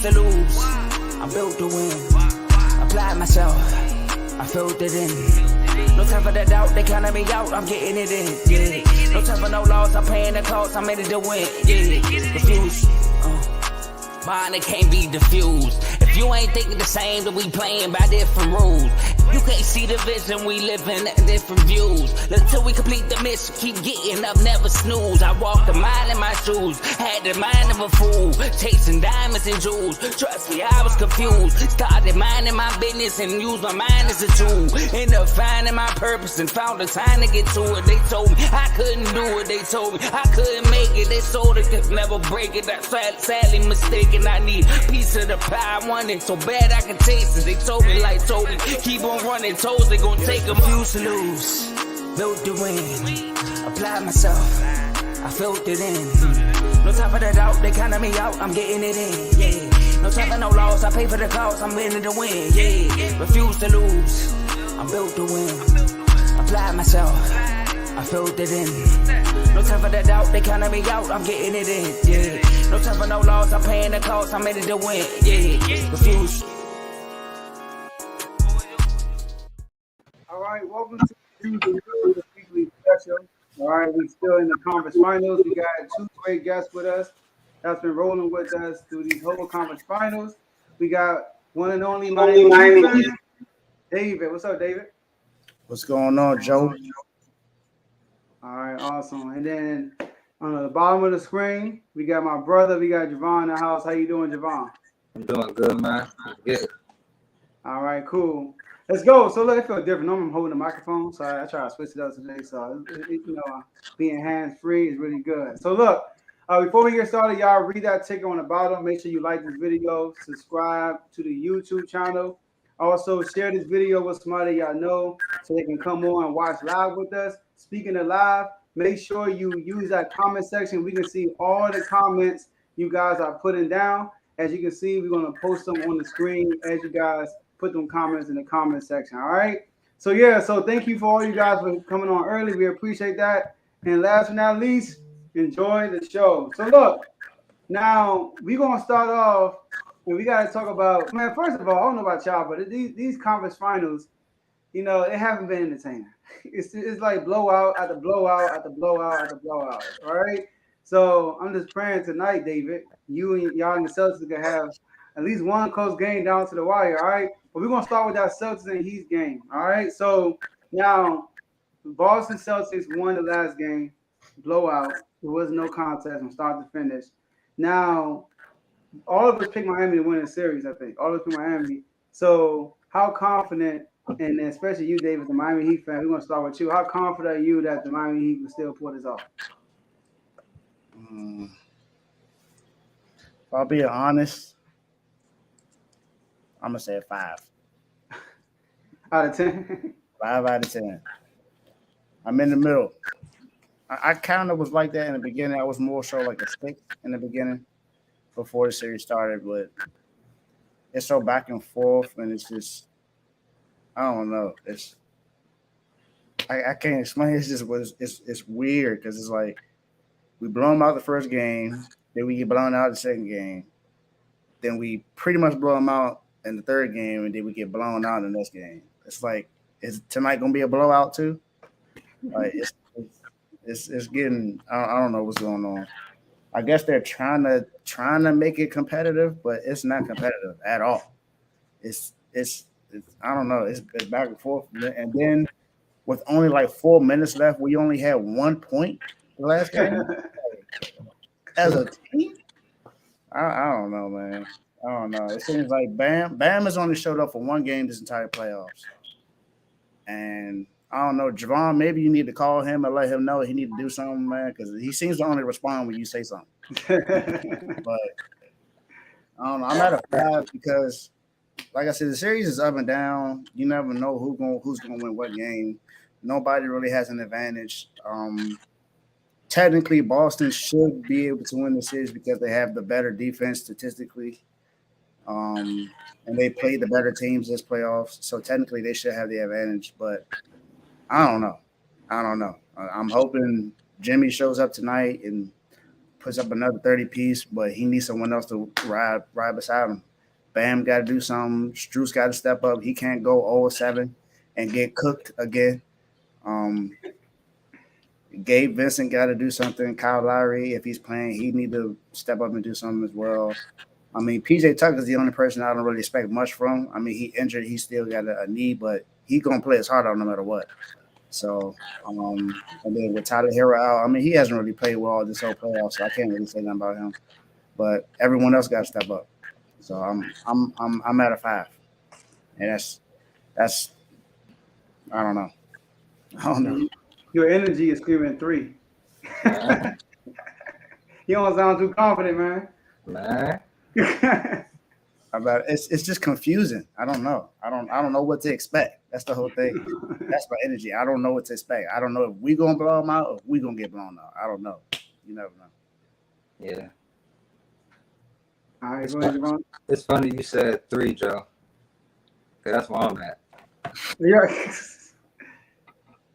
refuse to lose. I'm built to win. Apply myself. I filled it in. No time for the doubt, they counted me out, I'm getting it in. Yeah. No time for no loss, I'm paying the cost, I'm in it to win. Yeah. Refuse. Mine, it can't be diffused. If you ain't thinking the same, then we playing by different rules. You can't see the vision, we living at different views. Until we complete the mission, keep getting up, never snooze. I walked a mile in my shoes, had the mind of a fool, chasing diamonds and jewels. Trust me, I was confused. Started minding my business and used my mind as a tool. Ended up finding my purpose and found the time to get to it. They told me I couldn't do it, they told me I couldn't make it. They sold it, could never break it. That's sadly mistaken. I need a piece of the pie, I want it so bad I can taste it. They told me like Toby, keep on running toes, they gon' take them. Refuse to lose, built to win. Apply myself, I filled it in. No time for the doubt, they counted me out, I'm getting it in. Yeah. No time for no loss, I pay for the cost, I'm winning to win. Yeah. Refuse to lose, I'm built to win. Apply myself, I filled it in. No time for the doubt, they counted me out, I'm getting it in. Yeah. No time for no loss, I'm paying the cost, I'm in it to win. Yeah. Refuse. All right, welcome to the weekly special. All right, we're still in the conference finals. We got two great guests with us that's been rolling with us through these whole conference finals. We got one and only Miami. David. What's up, David? What's going on, Joe? All right, awesome. And then on the bottom of the screen, we got my brother. We got Javon in the house. How you doing, Javon? I'm doing good, man. I'm good. All right, cool. Let's go. So look, I feel different. Normally I'm holding the microphone, so I try to switch it up today. So being hands-free is really good. So look, before we get started, y'all read that ticker on the bottom. Make sure you like this video, subscribe to the YouTube channel. Also, share this video with somebody y'all know so they can come on and watch live with us. Speaking of live, make sure you use that comment section. We can see all the comments you guys are putting down. As you can see, we're going to post them on the screen as you guys put them comments in the comment section. All right. So yeah, so thank you for all you guys for coming on early. We appreciate that. And last but not least, enjoy the show. So look, now we're gonna start off and we gotta talk about, man, first of all, I don't know about y'all, but these conference finals, you know, they haven't been entertaining. It's like blowout after blowout after blowout after blowout. All right. So I'm just praying tonight, David, you and y'all in the Celtics can have at least one close game down to the wire. All right. But we're going to start with that Celtics and Heat game, all right? So, now, Boston Celtics won the last game, blowout. There was no contest from start to finish. Now, all of us picked Miami to win the series, I think. All of us picked Miami. So, how confident, and especially you, David, the Miami Heat fan, we're going to start with you. How confident are you that the Miami Heat will still pull this off? If I'll be honest, I'm going to say a 5. Out of 10? 5 out of 10. I'm in the middle. I kind of was like that in the beginning. I was more so like a 6 in the beginning before the series started, but it's so back and forth, and it's just, I don't know. I can't explain. It's just it's weird because it's like we blow them out the first game, then we get blown out the second game, then we pretty much blow them out in the third game, and then we get blown out in the next game. It's like, is tonight gonna be a blowout too? Like it's getting. I don't know what's going on. I guess they're trying to make it competitive, but it's not competitive at all. It's I don't know. It's back and forth, and then with only like 4 minutes left, we only had 1 point the last game. As a team, I don't know, man. I don't know. It seems like Bam has only showed up for one game this entire playoffs. And I don't know, Javon, maybe you need to call him and let him know he need to do something, man, because he seems to only respond when you say something. But I don't know. I'm at a 5 because, like I said, the series is up and down. You never know who's gonna win what game. Nobody really has an advantage. Technically, Boston should be able to win the series because they have the better defense statistically. And they played the better teams this playoffs, so technically they should have the advantage. But I don't know. I'm hoping Jimmy shows up tonight and puts up another 30 piece, but he needs someone else to ride beside him. Bam got to do something. Struce got to step up. He can't go 0-7 and get cooked again. Gabe Vincent got to do something. Kyle Lowry, if he's playing, he need to step up and do something as well. I mean, PJ Tucker's the only person I don't really expect much from. I mean, he injured. He still got a knee, but he's going to play his heart out no matter what. So, and then with Tyler Hero out, I mean, he hasn't really played well this whole playoff, so I can't really say nothing about him. But everyone else got to step up. So I'm at a 5, and that's I don't know. Your energy is screaming 3. You don't sound too confident, man. Man. It's just confusing. I don't know. I don't know what to expect. That's the whole thing. That's my energy. I don't know what to expect. I don't know if we gonna blow them out or if we gonna get blown out. I don't know. You never know. Yeah. All right, go ahead, Javon. It's funny you said 3, Joe. Cause that's where I'm at. Yeah.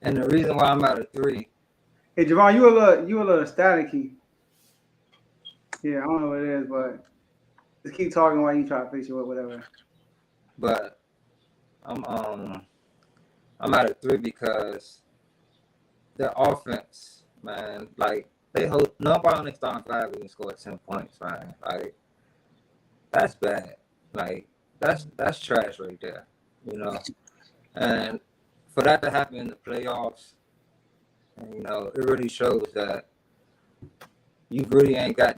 And the reason why I'm at a 3. Hey, Javon, you a little staticky. Yeah, I don't know what it is, but just keep talking while you try to fix it or whatever. But I'm at a 3 because the offense, man, like nobody on the starting 5 even scored 10 points, man. Like that's bad. Like that's trash right there, you know. And for that to happen in the playoffs, you know, it really shows that you really ain't got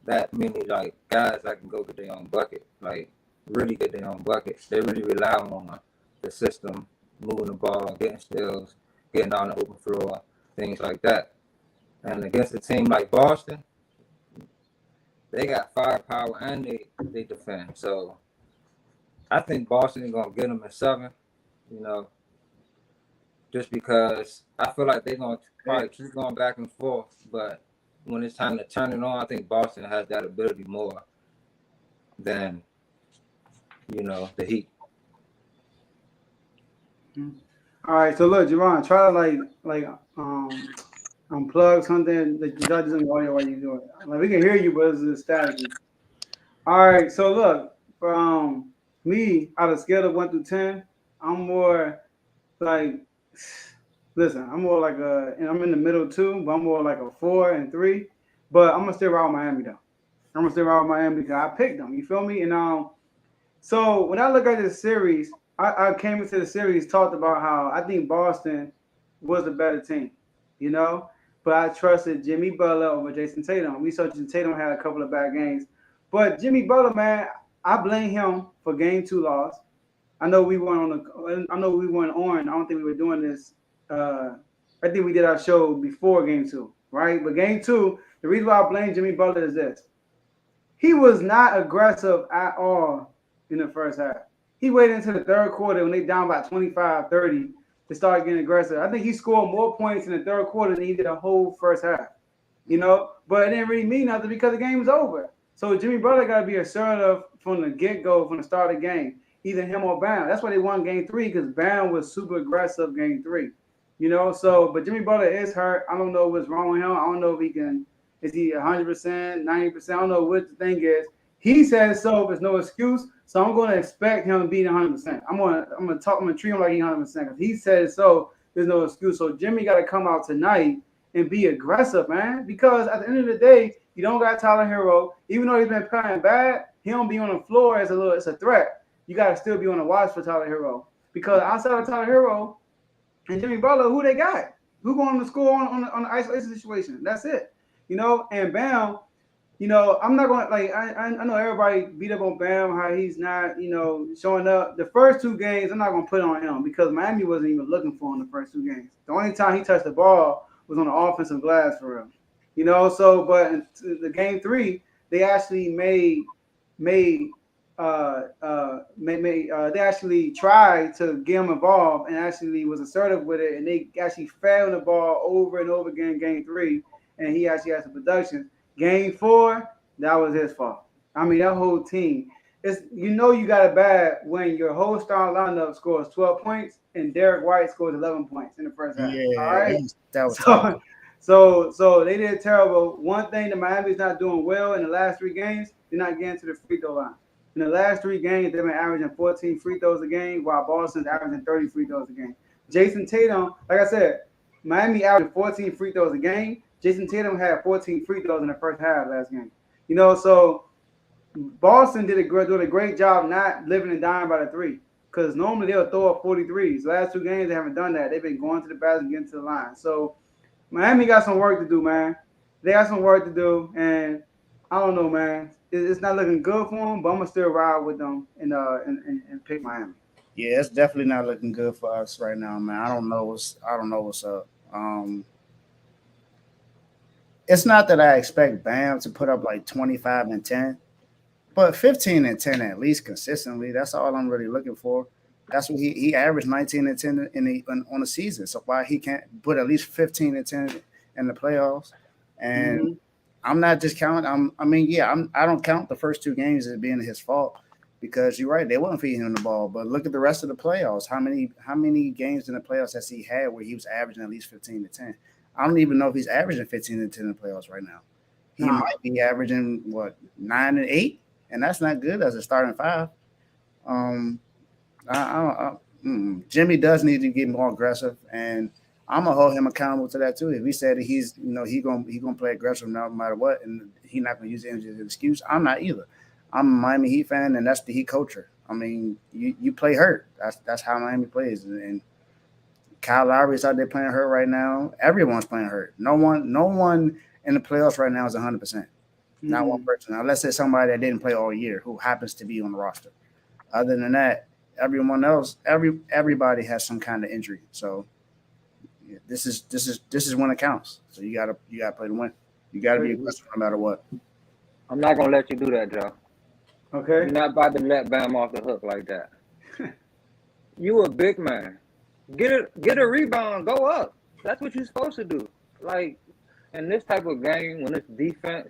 that many like guys that can go get their own bucket, like really get their own buckets. They really rely on the system, moving the ball, getting steals, getting on the open floor, things like that. And against a team like Boston, they got firepower and they defend. So I think Boston is gonna get them in 7, you know, just because I feel like they're gonna probably keep going back and forth, but when it's time to turn it on, I think Boston has that ability more than, you know, the Heat. All right, so look, Javon, try to unplug something that doesn't audio while you do it. Like we can hear you, but it's static. All right, so look, from me, out of scale of 1 through 10, I'm more like, listen, I'm more like I'm in the middle too, but I'm more like a 4 and 3. But I'm gonna still ride with Miami though. I'm gonna still ride with Miami because I picked them. You feel me? And so when I look at this series, I came into the series talked about how I think Boston was the better team, you know. But I trusted Jimmy Butler over Jason Tatum. We saw Jason Tatum had a couple of bad games, but Jimmy Butler, man, I blame him for Game 2 loss. I know we weren't on. I don't think we were doing this. I think we did our show before Game 2, right? But Game 2, the reason why I blame Jimmy Butler is this: he was not aggressive at all in the first half. He waited until the third quarter when they down by 25-30 to start getting aggressive. I think he scored more points in the third quarter than he did the whole first half, you know. But it didn't really mean nothing because the game was over. So Jimmy Butler got to be assertive from the get-go, from the start of the game. Either him or Bam. That's why they won Game 3 because Bam was super aggressive Game 3, you know. So, but Jimmy Butler is hurt. I don't know what's wrong with him. I don't know if he can. Is he 100%, 90%? I don't know what the thing is. He says so. There's no excuse. So I'm going to expect him to be 100%. I'm gonna treat him like he's 100% because he says so. There's no excuse. So Jimmy got to come out tonight and be aggressive, man. Because at the end of the day, you don't got Tyler Hero. Even though he's been playing bad, he don't be on the floor as it's a threat. You got to still be on the watch for Tyler Hero because outside of Tyler Hero and Jimmy Butler, who they got? Who going to score on the isolation situation? That's it, you know. And Bam, you know, I'm not going to like. I know everybody beat up on Bam how he's not, you know, showing up. The first 2 games, I'm not going to put on him because Miami wasn't even looking for him the first 2 games. The only time he touched the ball was on the offensive glass for him, you know. So, but in the Game 3, they actually they actually tried to get him involved and actually was assertive with it, and they actually fouled the ball over and over again Game 3, and he actually had some production. Game 4, that was his fault. I mean, that whole team. It's, you know, you got it bad when your whole starting lineup scores 12 points and Derek White scores 11 points in the first half. Yeah, all right. that was tough. So they did terrible. One thing that Miami's not doing well in the last 3 games, they're not getting to the free throw line. In the last 3 games, they've been averaging 14 free throws a game, while Boston's averaging 30 free throws a game. Jason Tatum, like I said, Miami averaged 14 free throws a game. Jason Tatum had 14 free throws in the first half last game. So Boston doing a great job not living and dying by the three. Because normally they'll throw up 43s. Last 2 games, they haven't done that. They've been going to the basket and getting to the line. So Miami got some work to do, man. They got some work to do, and I don't know, man. It's not looking good for them, but I'm gonna still ride with them and pick Miami. Yeah, it's definitely not looking good for us right now, man. I don't know what's up. It's not that I expect Bam to put up like 25 and 10, but 15 and 10 at least consistently. That's all I'm really looking for. That's what he averaged 19 and 10 on the season. So why he can't put at least 15 and 10 in the playoffs? And I'm not just counting. I don't count the first 2 games as being his fault, because you're right, they wasn't feeding him the ball. But look at the rest of the playoffs. How many games in the playoffs has he had where he was averaging at least 15 to 10? I don't even know if he's averaging 15 and 10 in the playoffs right now. He might be averaging 9 and 8, and that's not good as a starting 5. Jimmy does need to get more aggressive, and I'm gonna hold him accountable to that too. If he said that he's he gonna play aggressive no matter what, and he's not gonna use it as an excuse, I'm not either. I'm a Miami Heat fan, and that's the Heat culture. I mean, you play hurt. That's how Miami plays, and Kyle Lowry's out there playing hurt right now. Everyone's playing hurt. No one in the playoffs right now is 100%. Not one person, unless it's somebody that didn't play all year who happens to be on the roster. Other than that, everyone else, everybody has some kind of injury. So yeah, this is when it counts. So you gotta play to win. You gotta be aggressive no matter what. I'm not gonna let you do that, Joe. Okay. You're not about to let Bam off the hook like that. You a big man. Get a rebound, go up. That's what you're supposed to do. Like in this type of game, when it's defense,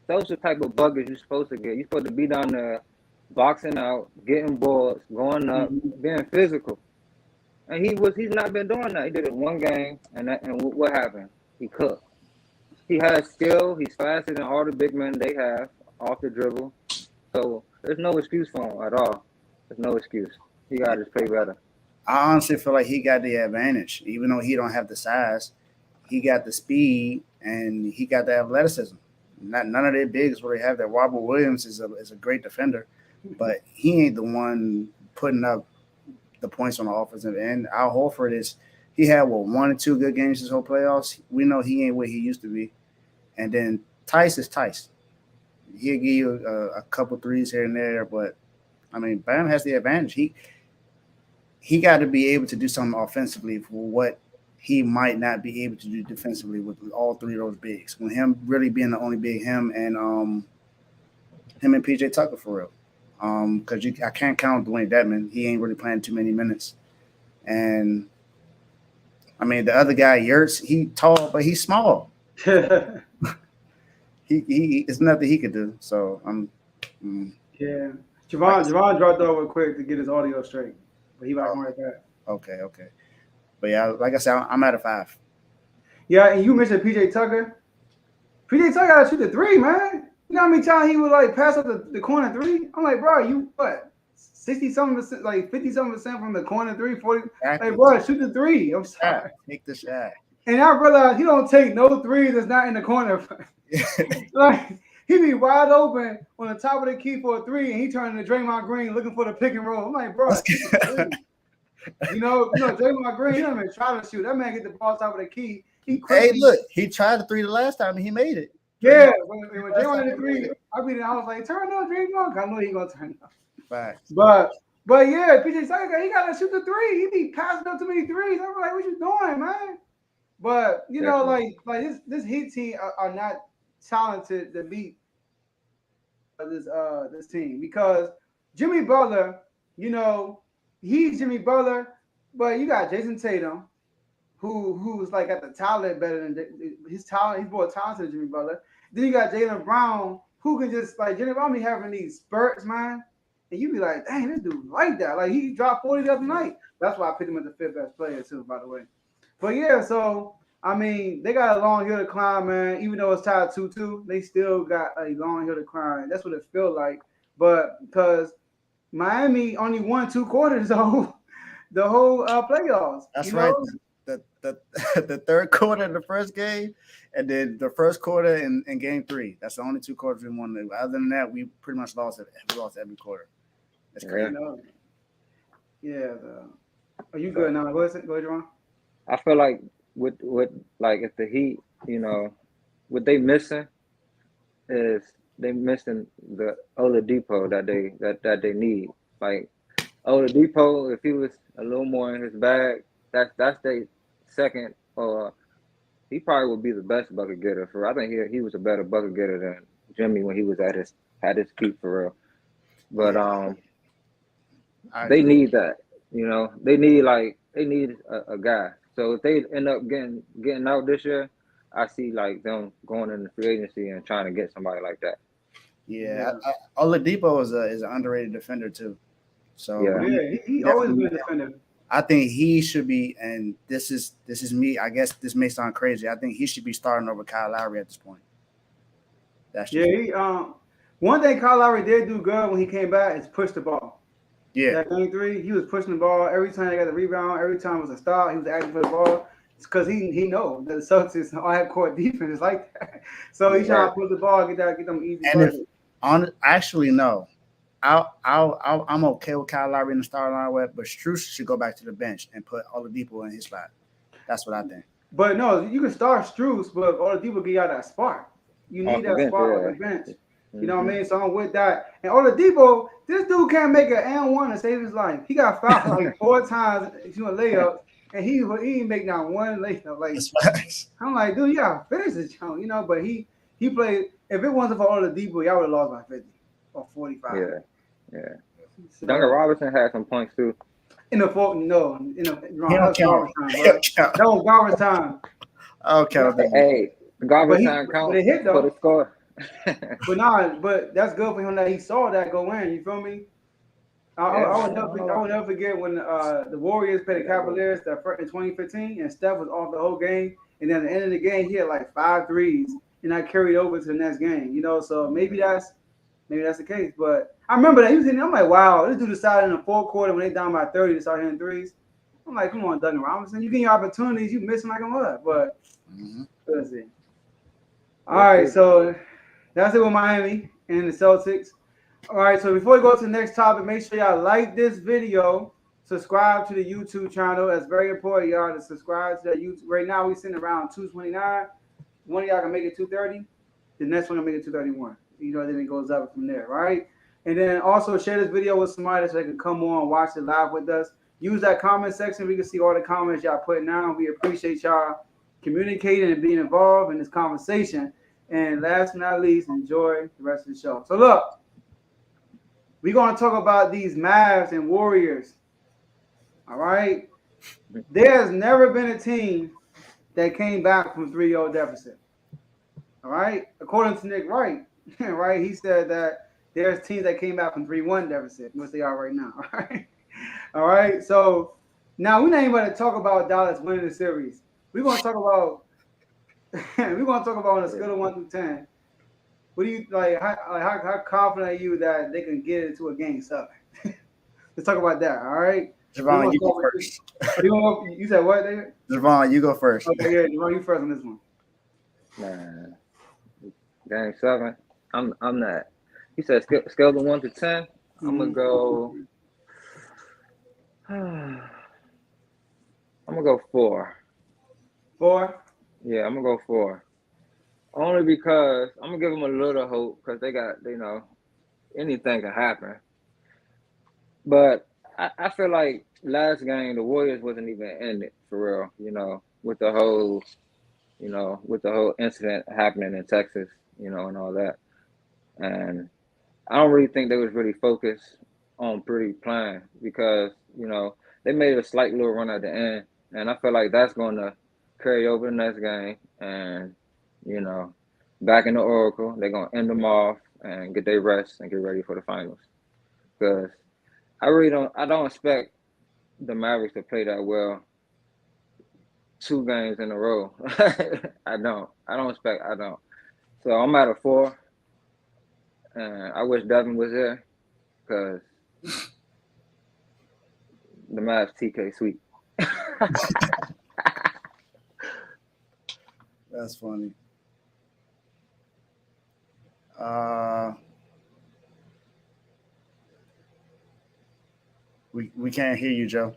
those are the type of buckets you're supposed to get. You're supposed to be down there boxing out, getting boards, going up, being physical. And he's not been doing that. He did it 1 game, and what happened? He cooked. He has skill. He's faster than all the big men they have off the dribble. So there's no excuse for him at all. There's no excuse. He got to just play better. I honestly feel like he got the advantage, even though he don't have the size. He got the speed and he got the athleticism. None of their bigs really have that. Robert Williams is a great defender, but he ain't the one putting up the points on the offensive end. Al Horford he had 1 or 2 good games this whole playoffs. We know he ain't what he used to be. And then Tice is Tice. He'll give you a couple threes here and there, but I mean, Bam has the advantage. He got to be able to do something offensively for what he might not be able to do defensively with all 3 of those bigs. When him really being the only big, him and PJ Tucker for real. Because I can't count Dwayne Dedman. He ain't really playing too many minutes. And I mean, the other guy, Yurts, he tall, but he's small. He it's nothing he could do. So Yeah. Javon dropped over quick to get his audio straight, but he might come right back. Okay. But yeah, like I said, I'm at a 5. Yeah, and you mentioned PJ Tucker. PJ Tucker got to shoot the 3, man. You know how many times he would like pass up the corner 3? I'm like, bro, you what? 60-something%, like 50-something% from the corner 3, 40. Exactly. Like, bro, shoot the 3. I'm sorry. Take the shot. And I realized he don't take no 3s that's not in the corner. Like he be wide open on the top of the key for a 3, and he turning to Draymond Green looking for the pick and roll. I'm like, bro, you know, Draymond Green, he don't even try to shoot. That man get the ball top of the key. Hey, look, he tried the 3 the last time and he made it. Yeah, when Draymond hit the 3, I was like, turn up, Draymond. I know he gonna turn up. Right. But yeah, PJ Tucker, he gotta shoot the 3. He be passing up too many 3s. I'm like, what you doing, man? But you know, like this Heat team are not talented to beat this team, because Jimmy Butler, you know, he's Jimmy Butler, but you got Jason Tatum, who's like at the talent better than his talent. He's more talented than Jimmy Butler. Then you got Jaylen Brown, who can just like Jimmy Brown be having these spurts, man, and you be like, dang, this dude like that. Like he dropped 40 the other night. That's why I picked him as the 5th best player too, by the way. But yeah, so I mean, they got a long hill to climb, man. Even though it's tied 2-2, they still got a long hill to climb. That's what it feels like. But because Miami only won 2 quarters, the whole playoffs. That's You right. know, The the third quarter in the first game, and then the first quarter in game 3. That's the only 2 quarters we won. Other than that, we pretty much lost it. We lost every quarter. That's Yeah. crazy. you know. Yeah. Are you good now? Go ahead, Javon. I feel like with like if the Heat, what they missing is they missing the Oladipo that they need. Like Oladipo, if he was a little more in his bag, that's their second, or he probably would be the best bucket getter for. I think he was a better bucket getter than Jimmy when he was at his peak for real. But Yeah, I they agree. need that. They need a guy. So if they end up getting out this year, I see like them going into free agency and trying to get somebody like that. Yeah, Yeah. Oladipo is an underrated defender too. So Yeah. Yeah. He always definitely, been a defender. I think he should be. And this is me. I guess this may sound crazy. I think he should be starting over Kyle Lowry at this point. That's Yeah. just One thing Kyle Lowry did do good when he came back is push the ball. yeah. That game 3, he was pushing the ball every time they got the rebound. Every time it was a stop, he was asking for the ball. It's because he know that the Celtics all have court defense like that. So he's trying Right. to push the ball, get them easy And if buckets. on actually no, I'm okay with Kyle Lowry in the starting lineup, but Strus should go back to the bench and put Oladipo in his spot. That's what I think. But no, you can start Struce, but Oladipo give you that spark. You Off need the that bench, spark off the yeah. bench. You know what I Hmm. mean? So I'm with that. And Oladipo, this dude can't make an and one to save his life. He got fouled like 4 times shooting layups, and he ain't make not one layup. Like That's facts. I'm like, dude, you gotta finish this jump, But he played. If it wasn't for Oladipo, y'all would have lost by 50 or 45. Yeah. Yeah. Duncan So Robinson had some points too. in the fourth, no, He wrong. That don't was count. garbage time, He bro. don't count. That was garbage time. I don't count that. Hey, garbage time But count it hit for the though. score. But that's good for him that he saw that go in. You feel me? Yeah, I man. would I don't know. I would never forget when the Warriors played the Cavaliers in 2015, and Steph was off the whole game. And then at the end of the game, he had like 5 threes, and I carried over to the next game. So maybe that's the case. But I remember that he was hitting. I'm like, wow, this dude decided in the fourth quarter when they down by 30 to start hitting threes. I'm like, come on, Duncan Robinson, you getting your opportunities, you missing like a mud. But Mhm. let's see. All We'll right, see. so that's it with Miami and the Celtics. All right, so before we go to the next topic, make sure y'all like this video, subscribe to the YouTube channel. That's very important, y'all, to subscribe to that YouTube. Right now, we're sitting around 229. One of y'all can make it 230. The next one can make it 231. Then it goes up from there, right? And then also share this video with somebody so they can come on and watch it live with us. Use that comment section. We can see all the comments y'all putting down. We appreciate y'all communicating and being involved in this conversation. And last but not least, enjoy the rest of the show. So look, we're going to talk about these Mavs and Warriors. All right. There's never been a team that came back from 3-0 deficit. All right. According to Nick Wright, right, he said that there's teams that came back from 3-1 deficit, which they are right now. All right. All right. So now we're not even going to talk about Dallas winning the series. We're going to talk about on a scale of 1 through 10. What do you like? How confident are you that they can get into a game 7? Let's talk about that. All right. Javon, you go first. You said what, David? Javon, you go first. Okay, yeah, Javon, you first on this one. Man, game 7. I'm not. He said scale of 1 to 10. I'm gonna go. I'm gonna go 4. 4. Yeah, I'm gonna go 4. Only because I'm gonna give them a little hope because they got, anything can happen. But I feel like last game the Warriors wasn't even in it for real. With the whole, incident happening in Texas, and all that. And I don't really think they was really focused on pretty playing because, they made a slight little run at the end. And I feel like that's going to carry over the next game. And, back in the Oracle, they're going to end them off and get their rest and get ready for the finals. Because I don't expect the Mavericks to play that well 2 games in a row. I don't. I don't. So I'm at a 4, and I wish Devin was here because the Mavs TK sweet. That's funny. We can't hear you, Joe.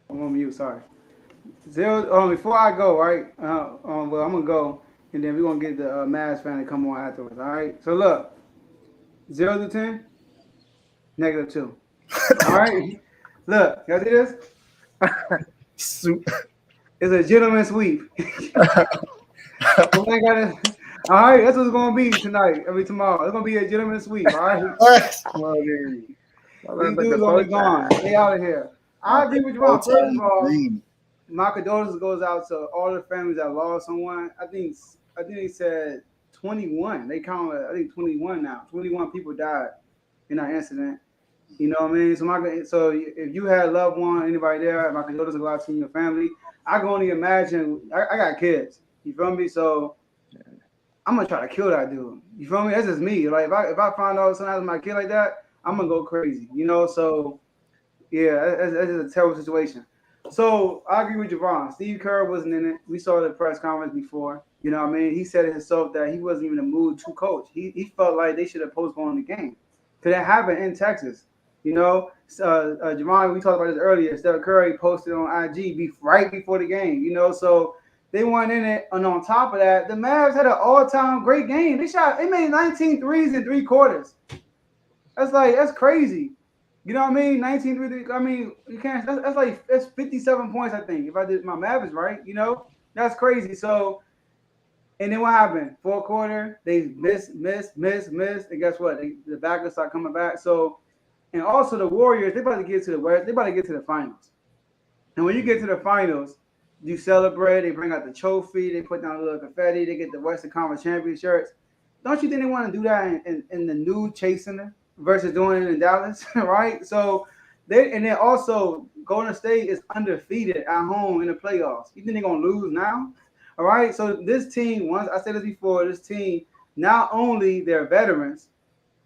I'm on mute. Sorry. Zero. Before I go, right? Well, I'm gonna go, and then we're gonna get the Mavs fan to come on afterwards. All right. So look, 0 to 10, -2. All right. Look, y'all see this? It's a gentleman sweep. All right, that's what it's gonna be tonight. Tomorrow. It's gonna be a gentleman sweep. All right. These dudes gonna be gone. Stay out of here. I agree with you. First of all, my condolences goes out to all the families that lost someone. I think they said 21. They count. I think 21 now. 21 people died in that incident. You know what I mean? So if you had a loved one, anybody there, my condolences go out to your family. I can only imagine. I got kids. You feel me? So I'm gonna try to kill that dude. You feel me? That's just me. Like if I find out something happens to my kid like that, I'm gonna go crazy. You know? So yeah, that's just a terrible situation. So I agree with Javon. Steve Kerr wasn't in it. We saw the press conference before. You know what I mean? He said it himself that he wasn't even in the mood to coach. He felt like they should have postponed the game. Because that happened in Texas. You know, Javon, we talked about this earlier. Steph Curry posted on IG right before the game. You know, so they weren't in it. And on top of that, the Mavs had an all-time great game. They made 19 threes in 3 quarters. That's crazy. You know what I mean? 19 threes. I mean, you can't. That's 57 points. I think if I did my math is right. You know, that's crazy. So, and then what happened? 4th quarter, they miss, and guess what? The backups start coming back. So, and also the Warriors, they about to get to the West. They about to get to the finals. And when you get to the finals, you celebrate. They bring out the trophy. They put down a little confetti. They get the Western Conference champion shirts. Don't you think they want to do that in the new Chase Center versus doing it in Dallas, right? So then also Golden State is undefeated at home in the playoffs. You think they're gonna lose now? All right. So this team, once I said this before, this team not only they're veterans,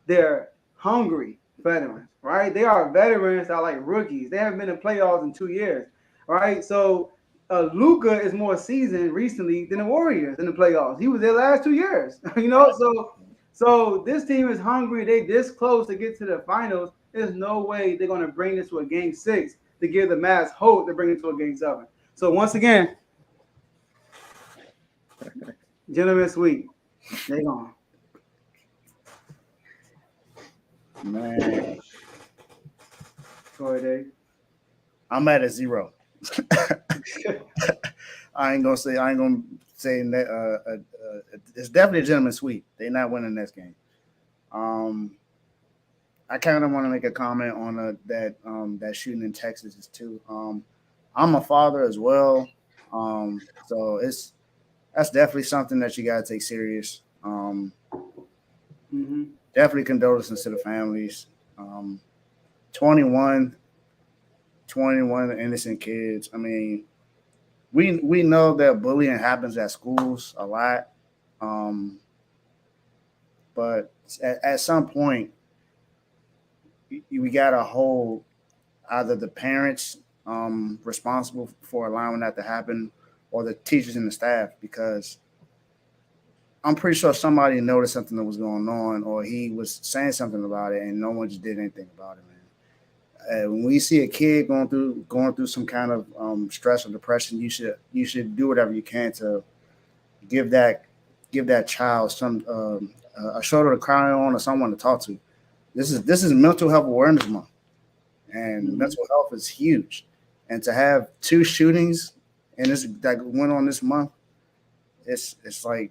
they're hungry veterans, right? They are veterans that are like rookies. They haven't been in playoffs in 2 years, right? So Luka is more seasoned recently than the Warriors in the playoffs. He was there last 2 years, you know. So this team is hungry. They this close to get to the finals. There's no way they're going to bring this to a game 6 to give the Mavs hope to bring it to a game 7. So once again, gentlemen sweep. They gone. Man, Go ahead, Dave. I'm at a 0. I ain't gonna say that. It's definitely a gentleman's sweep. They're not winning this game. I kind of want to make a comment on that shooting in Texas too. I'm a father as well, so that's definitely something that you gotta take serious. Definitely condolences to the families. 21 innocent kids. I mean, we know that bullying happens at schools a lot, but at some point, we gotta hold either the parents responsible for allowing that to happen, or the teachers and the staff, because I'm pretty sure somebody noticed something that was going on, or he was saying something about it, and no one just did anything about it, man. When we see a kid going through some kind of stress or depression, you should do whatever you can to give that child some a shoulder to cry on or someone to talk to. This is Mental Health Awareness Month, and mental health is huge. And to have 2 shootings and this that went on this month, it's like,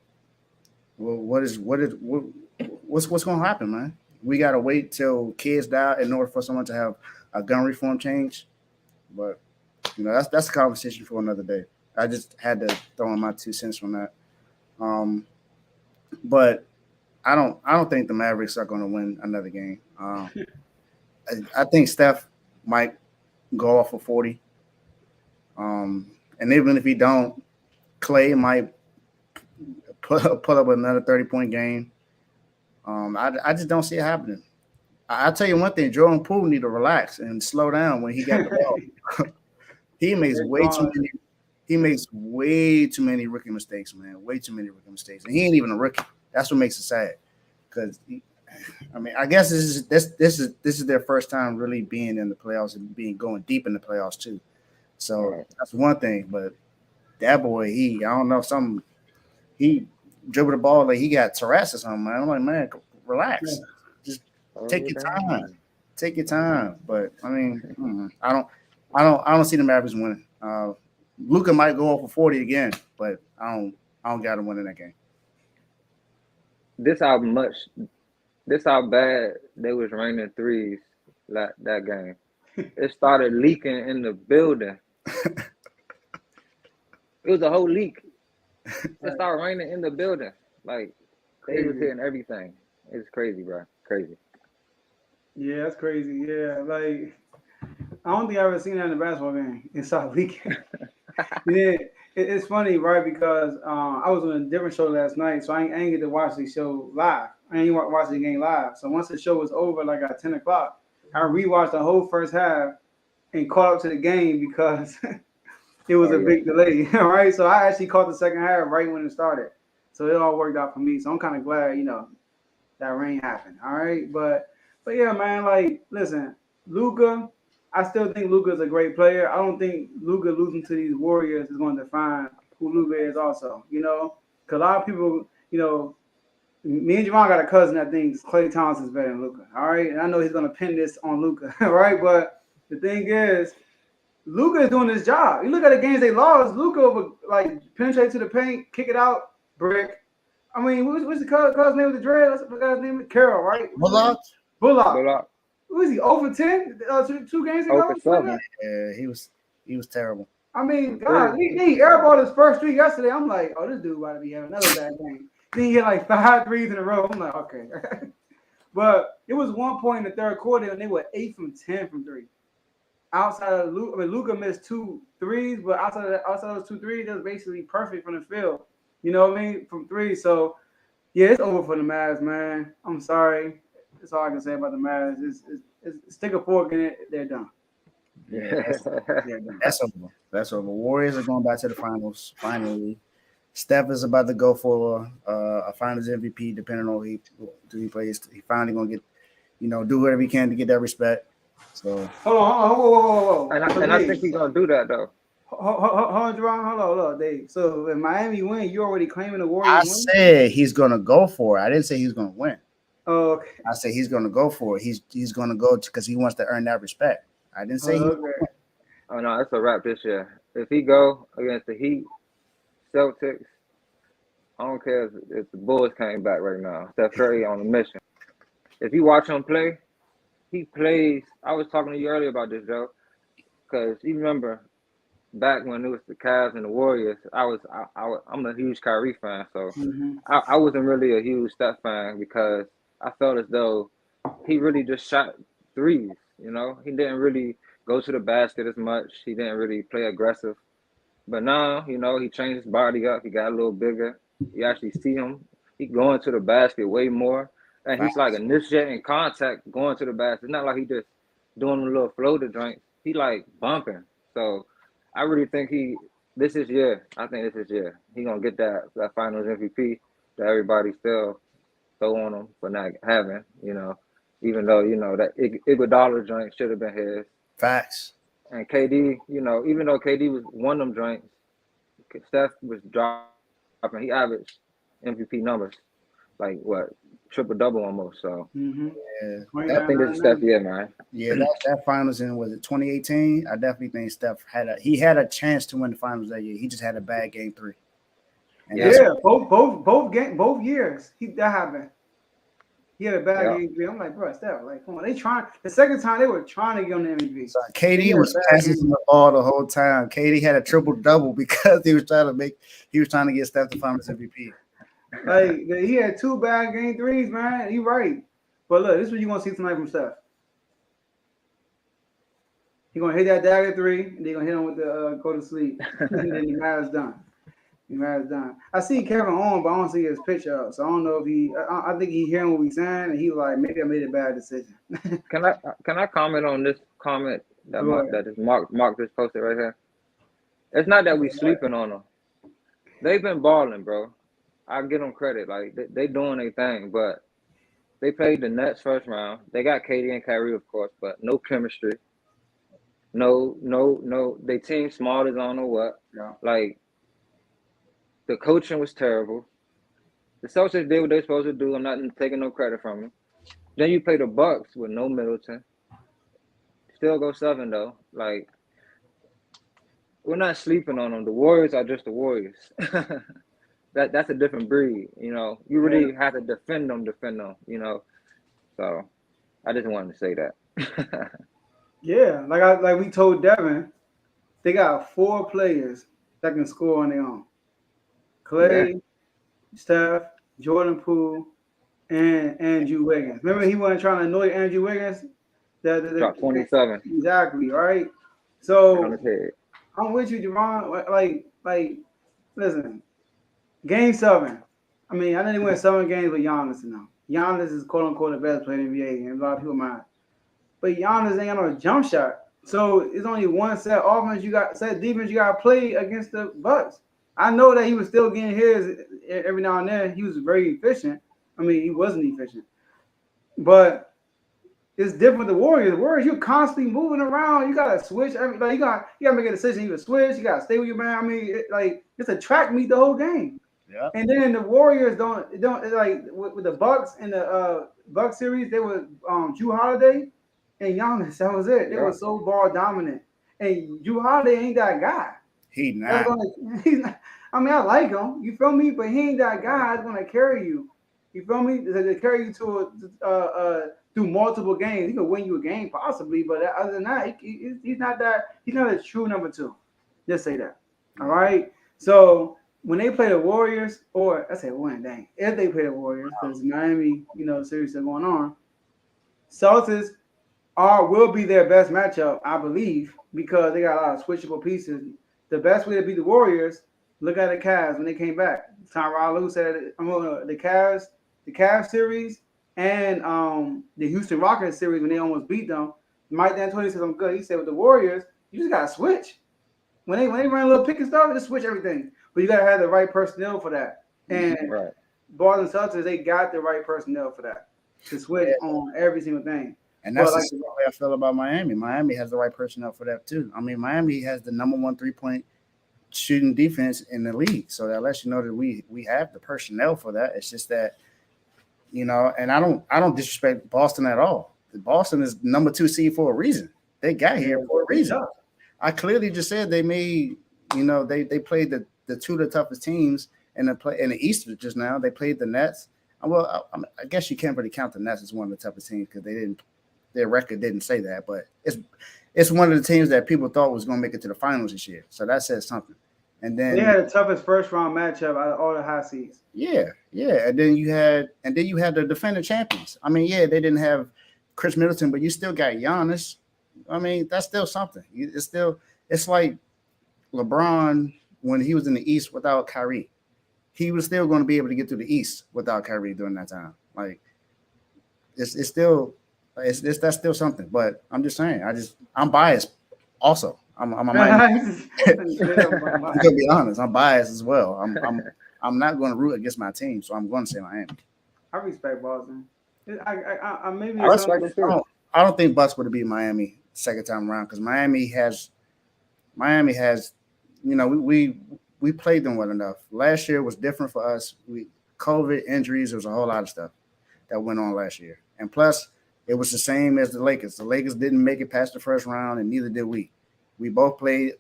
well, what's going to happen, man? We got to wait till kids die in order for someone to have a gun reform change. But that's a conversation for another day. I just had to throw in my 2 cents on that. But I don't think the Mavericks are going to win another game. I think Steph might go off for 40. And even if he don't, Clay might put up another 30-point game. I just don't see it happening. I'll tell you one thing: Jordan Poole need to relax and slow down when he got the ball. He makes way too many. He makes way too many rookie mistakes, man. Way too many rookie mistakes, and he ain't even a rookie. That's what makes it sad. Because, I mean, I guess this is their first time really being in the playoffs and going deep in the playoffs too. So that's one thing. But that boy, I don't know, he dribbled the ball like he got Tourette's or something, man. I'm like, man, relax. Just take your time. Take your time. But I mean, I don't see the Mavericks winning. Luka might go off for 40 again, but I don't got him winning that game. This how bad they was raining threes that game. It started leaking in the building. It was a whole leak. It started raining in the building. Like, they was hitting everything. It's crazy, bro. Crazy. Yeah, that's crazy. Yeah, like, I don't think I've ever seen that in a basketball game. It started leaking. Yeah, it's funny, right? Because I was on a different show last night, so I ain't get to watch the show live. I ain't watch the game live. So once the show was over, like at 10 o'clock, I rewatched the whole first half and caught up to the game because it was a big delay. All right, so I actually caught the second half right when it started. So it all worked out for me. So I'm kind of glad, that rain happened. All right, but yeah, man. Like, listen, Luka. I still think Luka is a great player. I don't think Luka losing to these Warriors is going to define who Luka is also, because a lot of people, me and Javon got a cousin that thinks Klay Thompson is better than Luka, all right? And I know he's going to pin this on Luka, all right? But the thing is, Luka is doing his job. You look at the games they lost, Luka would, like, penetrate to the paint, kick it out, brick. I mean, what's the cousin's name with the dread? What's the guy's name? Carroll, right? Bullock. Was he over 10? Two games ago? Over 7. Yeah, he was terrible. I mean, God, he airballed his first three yesterday. I'm like, oh, this dude about to be having another bad game. Then he hit like 5 threes in a row. I'm like, okay. But it was one point in the third quarter, and they were 8 from 10 from three. Outside of Luka, Luka missed 2 threes, but outside of those 2 threes, that was basically perfect from the field. You know what I mean? From three. So, yeah, it's over for the Mavs, man. I'm sorry. That's all I can say about the Mavs. It's stick a fork in it. They're done. Yeah, that's over. That's over. Warriors are going back to the finals finally. Steph is about to go for a Finals MVP, depending on who he plays. He finally gonna get, do whatever he can to get that respect. So hold on, whoa. And I think he's gonna do that though. Hold on, Javon. Hold on, Dave. So if Miami win, you already claiming the Warriors? I said he's gonna go for it. I didn't say he's gonna win. Oh, okay. I said he's gonna go for it. He's gonna go because he wants to earn that respect. I didn't say. Okay. Oh no, it's a wrap this year. If he go against the Heat, Celtics, I don't care if the Bulls came back right now. Steph Curry on a mission. If you watch him play, he plays. I was talking to you earlier about this, Joe, because you remember back when it was the Cavs and the Warriors. I'm a huge Kyrie fan, so I wasn't really a huge Steph fan because I felt as though he really just shot threes. He didn't really go to the basket as much. He didn't really play aggressive. But now, he changed his body up. He got a little bigger. You actually see him. He going to the basket way more. And he's like initiating contact going to the basket. It's not like he just doing a little floater drinks. He like bumping. So I really think this is year. I think this is year. He going to get that Finals MVP that everybody still throw on him for not having, even though, that Iguodala drink should have been his. Facts. And KD, even though KD was one of them drinks, Steph was dropping. He averaged MVP numbers, like what, triple-double almost. So yeah, I think this is Steph, man. Yeah, that Finals in, was it 2018? I definitely think Steph had a chance to win the Finals that year. He just had a bad game 3. And both years that happened. He had a bad game 3. I'm like, bro, Steph, like, come on. They trying. The second time they were trying to get on the MVP. So KD was passing the ball the whole time. KD had a triple-double because he was trying to get Steph the Finals MVP. Like, he had 2 bad game 3s, man. You right. But look, this is what you're gonna see tonight from Steph. He's gonna hit that dagger three, and they're gonna hit him with the go to sleep, and then the match done. The match done. I see Kevin on, but I don't see his picture up, so I don't know if he. I think he hearing what we saying, and he like maybe I made a bad decision. Can I comment on this comment that is Mark just posted right here? It's not that we sleeping on them. They've been balling, bro. I give them credit. Like they doing their thing, but they played the Nets first round. They got KD and Kyrie, of course, but no chemistry. No. They team small as I don't know what. Yeah. Like the coaching was terrible. The Celtics did what they're supposed to do. I'm not taking no credit from them. Then you play the Bucks with no Middleton. Still go 7 though. Like we're not sleeping on them. The Warriors are just the Warriors. That's a different breed. You know, you really have to defend them. You know, so I just wanted to say that. Yeah, like we told Devin, they got 4 players that can score on their own. Clay, Steph, Jordan Poole, and Andrew Wiggins. Remember he wasn't trying to annoy Andrew Wiggins? Drop 27. Exactly, right? So I'm with you, Javon. Like, listen, Game 7. I mean, I know they went 7 games with Giannis now. Giannis is quote unquote the best player in the NBA, and a lot of people might. But Giannis ain't got no jump shot. So it's only one set offense set defense you got to play against the Bucks. I know that he was still getting his every now and then. He was very efficient. I mean, he wasn't efficient. But it's different with the Warriors. The Warriors, you're constantly moving around. You got to switch. You got to make a decision. You can switch. You got to stay with your man. I mean, it's a track meet the whole game. Yeah. And then the Warriors don't like with the Bucks in the Bucks series, they were Drew Holiday and Giannis. That was it. They were so ball dominant. And Drew Holiday ain't that guy. He's not. I mean, I like him. You feel me? But he ain't that guy that's gonna carry you. You feel me? To carry you to through multiple games. He could win you a game possibly, but other than that, he's not that. He's not a true number 2. Just say that. All right. So when they play the Warriors, or I say if they play the Warriors, because Miami, series still going on, Celtics will be their best matchup, I believe, because they got a lot of switchable pieces. The best way to beat the Warriors, look at the Cavs when they came back. Tyronn Lue said the Cavs series and the Houston Rockets series when they almost beat them. Mike D'Antoni says I'm good. He said with the Warriors, you just gotta switch. When they run a little pick and stuff, just switch everything. But you gotta have the right personnel for that. And Boston Celtics, they got the right personnel for that to switch on every single thing. And that's the way I feel about Miami. Miami has the right personnel for that too. I mean, Miami has the number 1 3-point shooting defense in the league, so that lets you know that we have the personnel for that. It's just that, and I don't disrespect Boston at all. Boston is number 2 seed for a reason. They got here for a reason. I clearly just said they made, they played the 2 of the toughest teams in the East just now. They played the Nets. Well, I guess you can't really count the Nets as one of the toughest teams because their record didn't say that, but it's one of the teams that people thought was going to make it to the finals this year. So that says something. And then they had the toughest first round matchup out of all the high seeds. Yeah. And then you had the defending champions. I mean, they didn't have Chris Middleton, but you still got Giannis. I mean, that's still something. It's like LeBron when he was in the East without Kyrie. He was still going to be able to get through the East without Kyrie during that time. Like that's still something. But I'm just saying, I'm biased also. I'm gonna be honest. I'm biased as well. I'm not going to root against my team, so I'm going to say Miami. I respect Boston. I respect it too. I don't think Bucks would beat Miami second time around because Miami has, we played them well enough. Last year was different for us. COVID injuries, there was a whole lot of stuff that went on last year, and plus it was the same as the Lakers. The Lakers didn't make it past the first round, and neither did we. We both played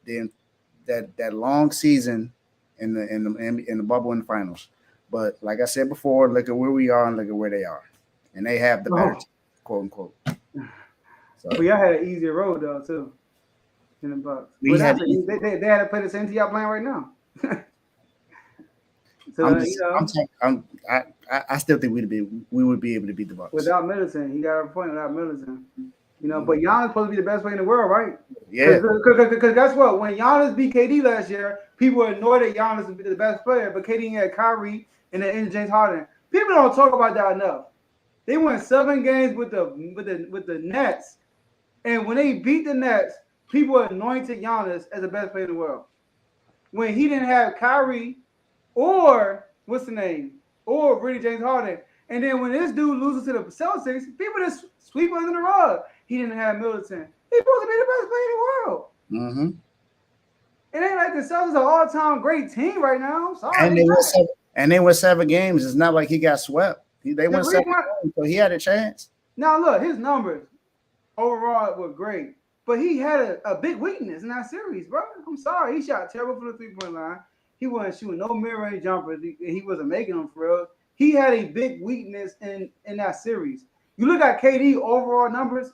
that long season in the bubble in the finals. But like I said before, look at where we are and look at where they are, and they have the better team, quote unquote. So, but y'all had an easier road though too in the Bucks. They had to play the same team y'all playing right now. So I still think we would be able to beat the Bucks without Middleton. He got a point without Middleton. You know, but Giannis supposed to be the best player in the world, right? Yeah. Because guess what? When Giannis beat KD last year, people were annoyed that Giannis was the best player, but KD had Kyrie and then James Harden. People don't talk about that enough. They won 7 games with the Nets, and when they beat the Nets, people anointed Giannis as the best player in the world. When he didn't have Kyrie or what's the name? Or really James Harden. And then when this dude loses to the Celtics, people just sweep under the rug. He didn't have Middleton. He's supposed to be the best player in the world. Mm-hmm. It ain't like the Celtics are an all-time great team right now. I'm sorry. And they won 7 games. It's not like he got swept. They won 7 games, so he had a chance. Now look, his numbers overall were great, but he had a big weakness in that series, bro. I'm sorry. He shot terrible from the 3-point line. He wasn't shooting no mid-range jumpers. He wasn't making them for real. He had a big weakness in that series. You look at KD overall numbers,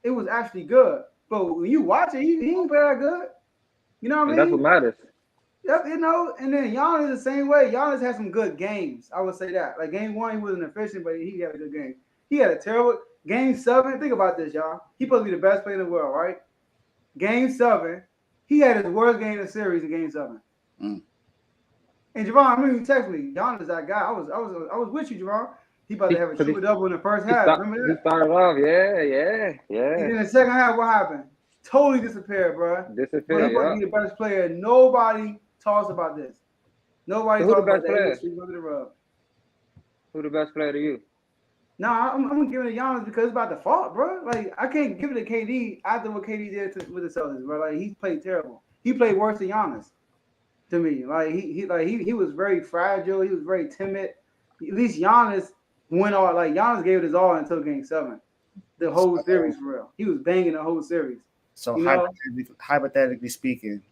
it was actually good. But when you watch it, he ain't play that good. You know what I mean? That's what matters. Yep, you know, and then Giannis the same way. Giannis had some good games. I would say that. Like game 1, he wasn't efficient, but he had a good game. He had a terrible game 7. Think about this, y'all. He's supposed to be the best player in the world, right? Game 7, he had his worst game of the series in game 7. Mm. And Javon, I remember you text me. Giannis, that guy. I was with you, Javon. He about to have a triple double in the first half. Remember that? He started off, yeah. And in the second half, what happened? Totally disappeared, bro. Disappeared. He supposed to be the best player. Nobody talks about this. Nobody talks about that. Who the best player to you? No, I'm gonna give it to Giannis because it's by default, bro. Like I can't give it to KD after what KD did with the Celtics, bro. Like he played terrible. He played worse than Giannis to me. Like he was very fragile. He was very timid. At least Giannis went all like Giannis gave it his all until game 7. The whole series for real. He was banging the whole series. So hypothetically speaking,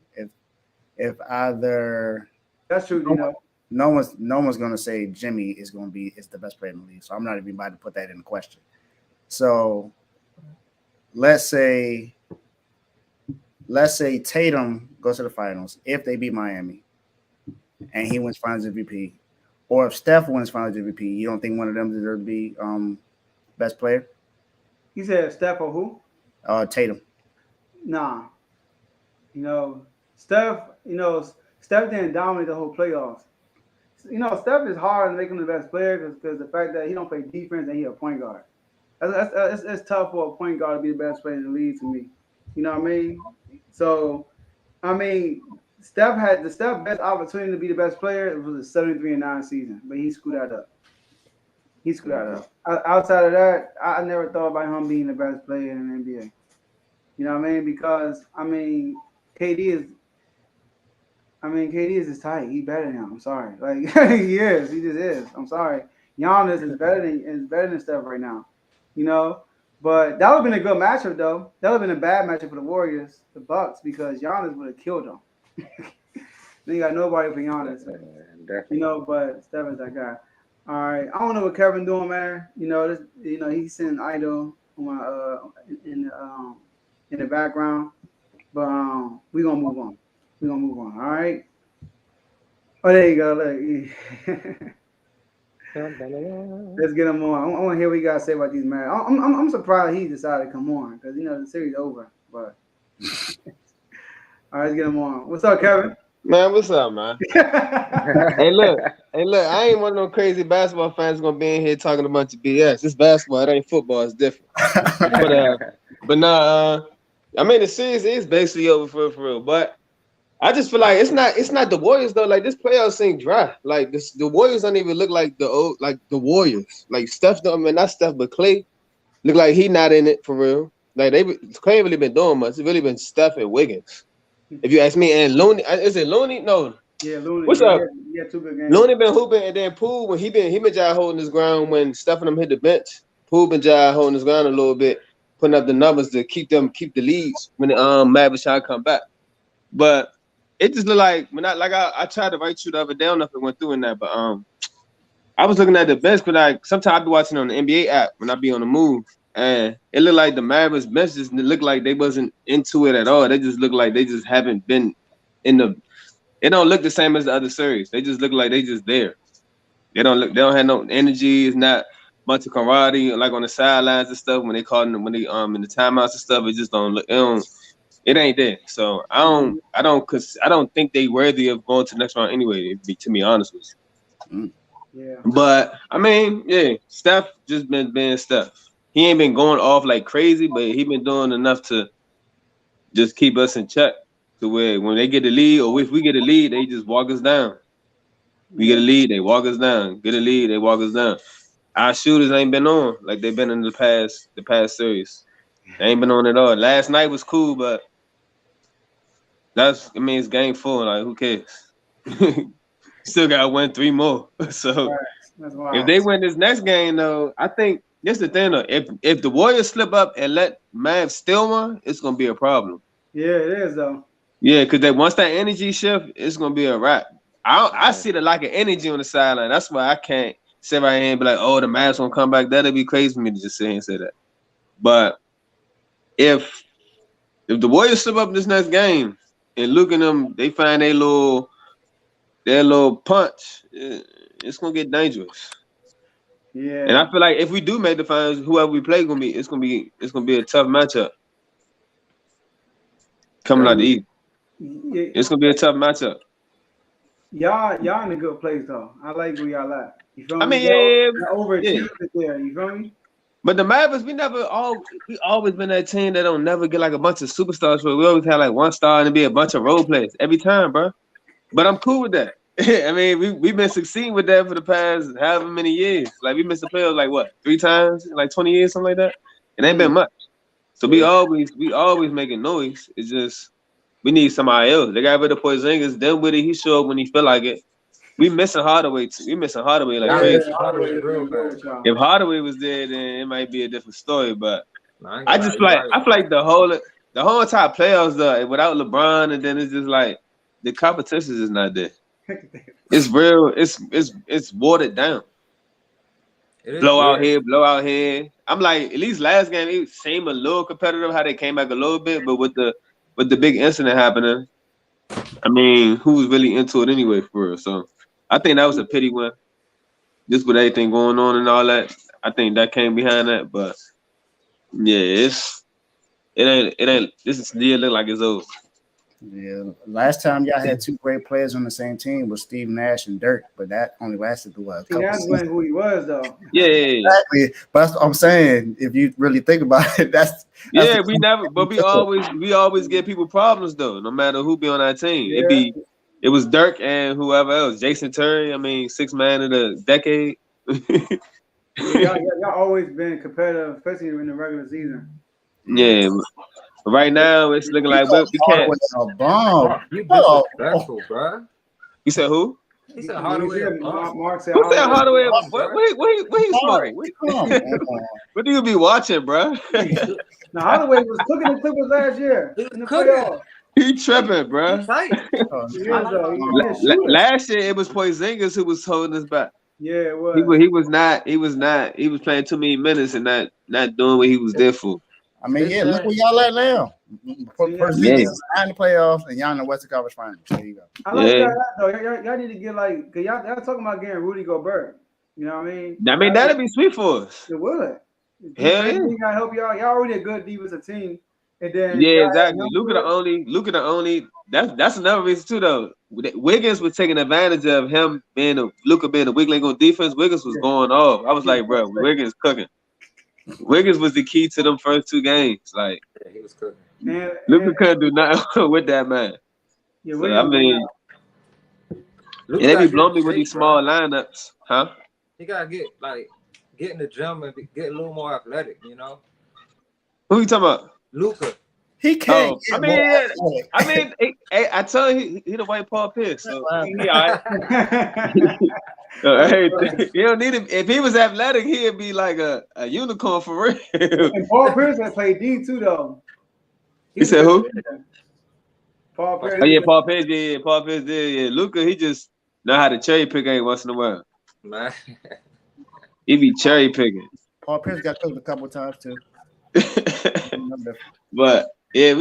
if either that's true, you know. No one's gonna say Jimmy is the best player in the league. So I'm not even about to put that in question. So let's say Tatum goes to the finals if they beat Miami and he wins finals MVP, or if Steph wins finals MVP, you don't think one of them deserves to be best player? He said Steph or who? Tatum. Nah. Steph didn't dominate the whole playoffs. Steph is hard to make him the best player because the fact that he don't play defense and he a point guard. That's tough for a point guard to be the best player in the league to me. You know what I mean? So, I mean, Steph best opportunity to be the best player. It was a 73-9 season, but he screwed that up. Outside of that, I never thought about him being the best player in the NBA. You know what I mean? Because KD is just tight. He better than him. I'm sorry. Like he is. He just is. I'm sorry. Giannis is better than Steph right now. But that would have been a good matchup though. That would have been a bad matchup for the Warriors, the Bucks, because Giannis would have killed them. They got nobody for Giannis. But Steph is that guy. All right. I don't know what Kevin doing, man. He's sitting idle on my in the background. But we're gonna move on. All right. Oh, there you go. Look. Let's get him on. I want to hear what you guys say about these man. I'm surprised he decided to come on because the series over. But all right, let's get him on. What's up, Kevin? Man, what's up, man? Hey, look. I ain't one of them crazy basketball fans gonna be in here talking a bunch of BS. It's basketball. It ain't football. It's different. But nah. I mean, the series is basically over for real. But I just feel like it's not the Warriors though. Like this playoff seem dry. Like the Warriors don't even look like the Warriors. Like Steph, not Steph, but Clay look like he not in it for real. Like Clay ain't really been doing much. It's really been Steph and Wiggins. If you ask me, and Looney, is it Looney? No. Yeah, Looney. What's up? Yeah, 2 good games. Looney been hooping, and then Poole when he been just holding his ground when Steph and them hit the bench. Poole been just holding his ground a little bit, putting up the numbers to keep the leads when the Mavericks try to come back. But it just look like I tried to write you the other day. I don't know if it went through in that, but I was looking at the bench, but like sometimes I be watching on the NBA app when I be on the move, and it looked like the Mavericks bench just looked like they wasn't into it at all. They just look like they just haven't been in the. It don't look the same as the other series. They just look like they just there. They don't have no energy. It's not. bunch of camaraderie, like on the sidelines and stuff. When they call them, when they in the timeouts and stuff, it just don't look. It ain't there. So I don't think they worthy of going to the next round anyway. To be honest with you. Yeah. But I mean, yeah, Steph just been being Steph. He ain't been going off like crazy, but he been doing enough to just keep us in check. To where when they get the lead, or if we get a lead, they just walk us down. We get a lead, they walk us down. Get a lead, they walk us down. Our shooters ain't been on like they've been in the past series. They ain't been on at all. Last night was cool, but it's game 4. Like, who cares? Still got to win 3 more. So if they win this next game, though, I think this is the thing, though. If the Warriors slip up and let Mavs steal one, it's gonna be a problem. Yeah, it is though. Yeah, because once that energy shift, it's gonna be a wrap. I see the lack of energy on the sideline. That's why I can't sit right here and be like, oh, the Mavs gonna come back. That'd be crazy for me to just sit here and say that. But if the Warriors slip up this next game and look at them, they find their little punch, it's gonna get dangerous. Yeah. And I feel like if we do make the finals, whoever we play it's gonna be a tough matchup. Coming out the East. It's gonna be a tough matchup. Y'all in a good place though. I like where y'all at. You feel me? I mean, overachieved there. You feel me? But the Mavericks, we always been that team that don't never get like a bunch of superstars. We always have like one star and it be a bunch of role players every time, bro. But I'm cool with that. I mean, we've been succeeding with that for the past however many years. Like we missed the playoffs like what, 3 times in like 20 years, something like that. It ain't been much. So we always making noise. It's just we need somebody else. They got rid of Porzingis. Then with it, he show up when he feel like it. We missing Hardaway too. We missing Hardaway like crazy. If Hardaway was there, then it might be a different story. But I feel like the whole entire playoffs though, without LeBron, and then it's just like the competition is not there. It's real. It's watered down. Blow out here. I'm like, at least last game it seemed a little competitive how they came back a little bit, but with the big incident happening, I mean, who was really into it anyway for real? So I think that was a pity win. Just with everything going on and all that, I think that came behind that. But yeah, it ain't. This year look like it's over. Yeah, last time y'all had 2 great players on the same team was Steve Nash and Dirk, but that only lasted a couple that's when who he was though. Yeah, exactly. But that's what I'm saying. If you really think about it, that's we always give people problems though, no matter who be on our team. Yeah. It was Dirk and whoever else, Jason Terry. I mean, 6th man of the decade. y'all always been competitive, especially in the regular season. Yeah. Right now, it's looking like we can't. You disrespectful, bro. You said who? He said Hardaway. Mark said who said Hardaway? What he smoking? What do you be watching, bro? Now Hardaway was cooking the Clippers last year in the playoffs. He tripping, bro. Last year it was Porzingis who was holding us back. Yeah, it was. He was not. He was playing too many minutes and not doing what he was there for. I mean, yeah, look where y'all at now. Porzingis is in the playoffs and y'all in the Western Conference Finals. There you go. I like that though. Y'all need to get like, cause y'all talking about getting Rudy Gobert. You know what I mean? I mean, that'd be sweet for us. It would. Hell yeah. I help y'all. Y'all already a good defensive team. And then exactly. Luka the only. That's another reason too though. Wiggins was taking advantage of him Luka being a weak link on defense. Wiggins was going off. I was like, bro, Wiggins cooking. Wiggins was the key to them first 2 games. Like, he was cooking. Luka couldn't do nothing with that man. Yeah, so, I mean, they be blowing me with these small lineups, huh? He gotta get in the gym and get a little more athletic, you know. Who you talking about? Luka. He can't. I mean, I tell you, he the white Paul Pierce. So he all right. He don't need him. If he was athletic, he'd be like a unicorn for real. And Paul Pierce had played D too, though. He said who? Paul Pierce. Oh yeah, Paul Pierce. Yeah, Paul Pierce did. Yeah, Luka, he just know how to cherry pick every once in a while. Man, he be cherry picking. Paul Pierce got cooked a couple of times too. But yeah,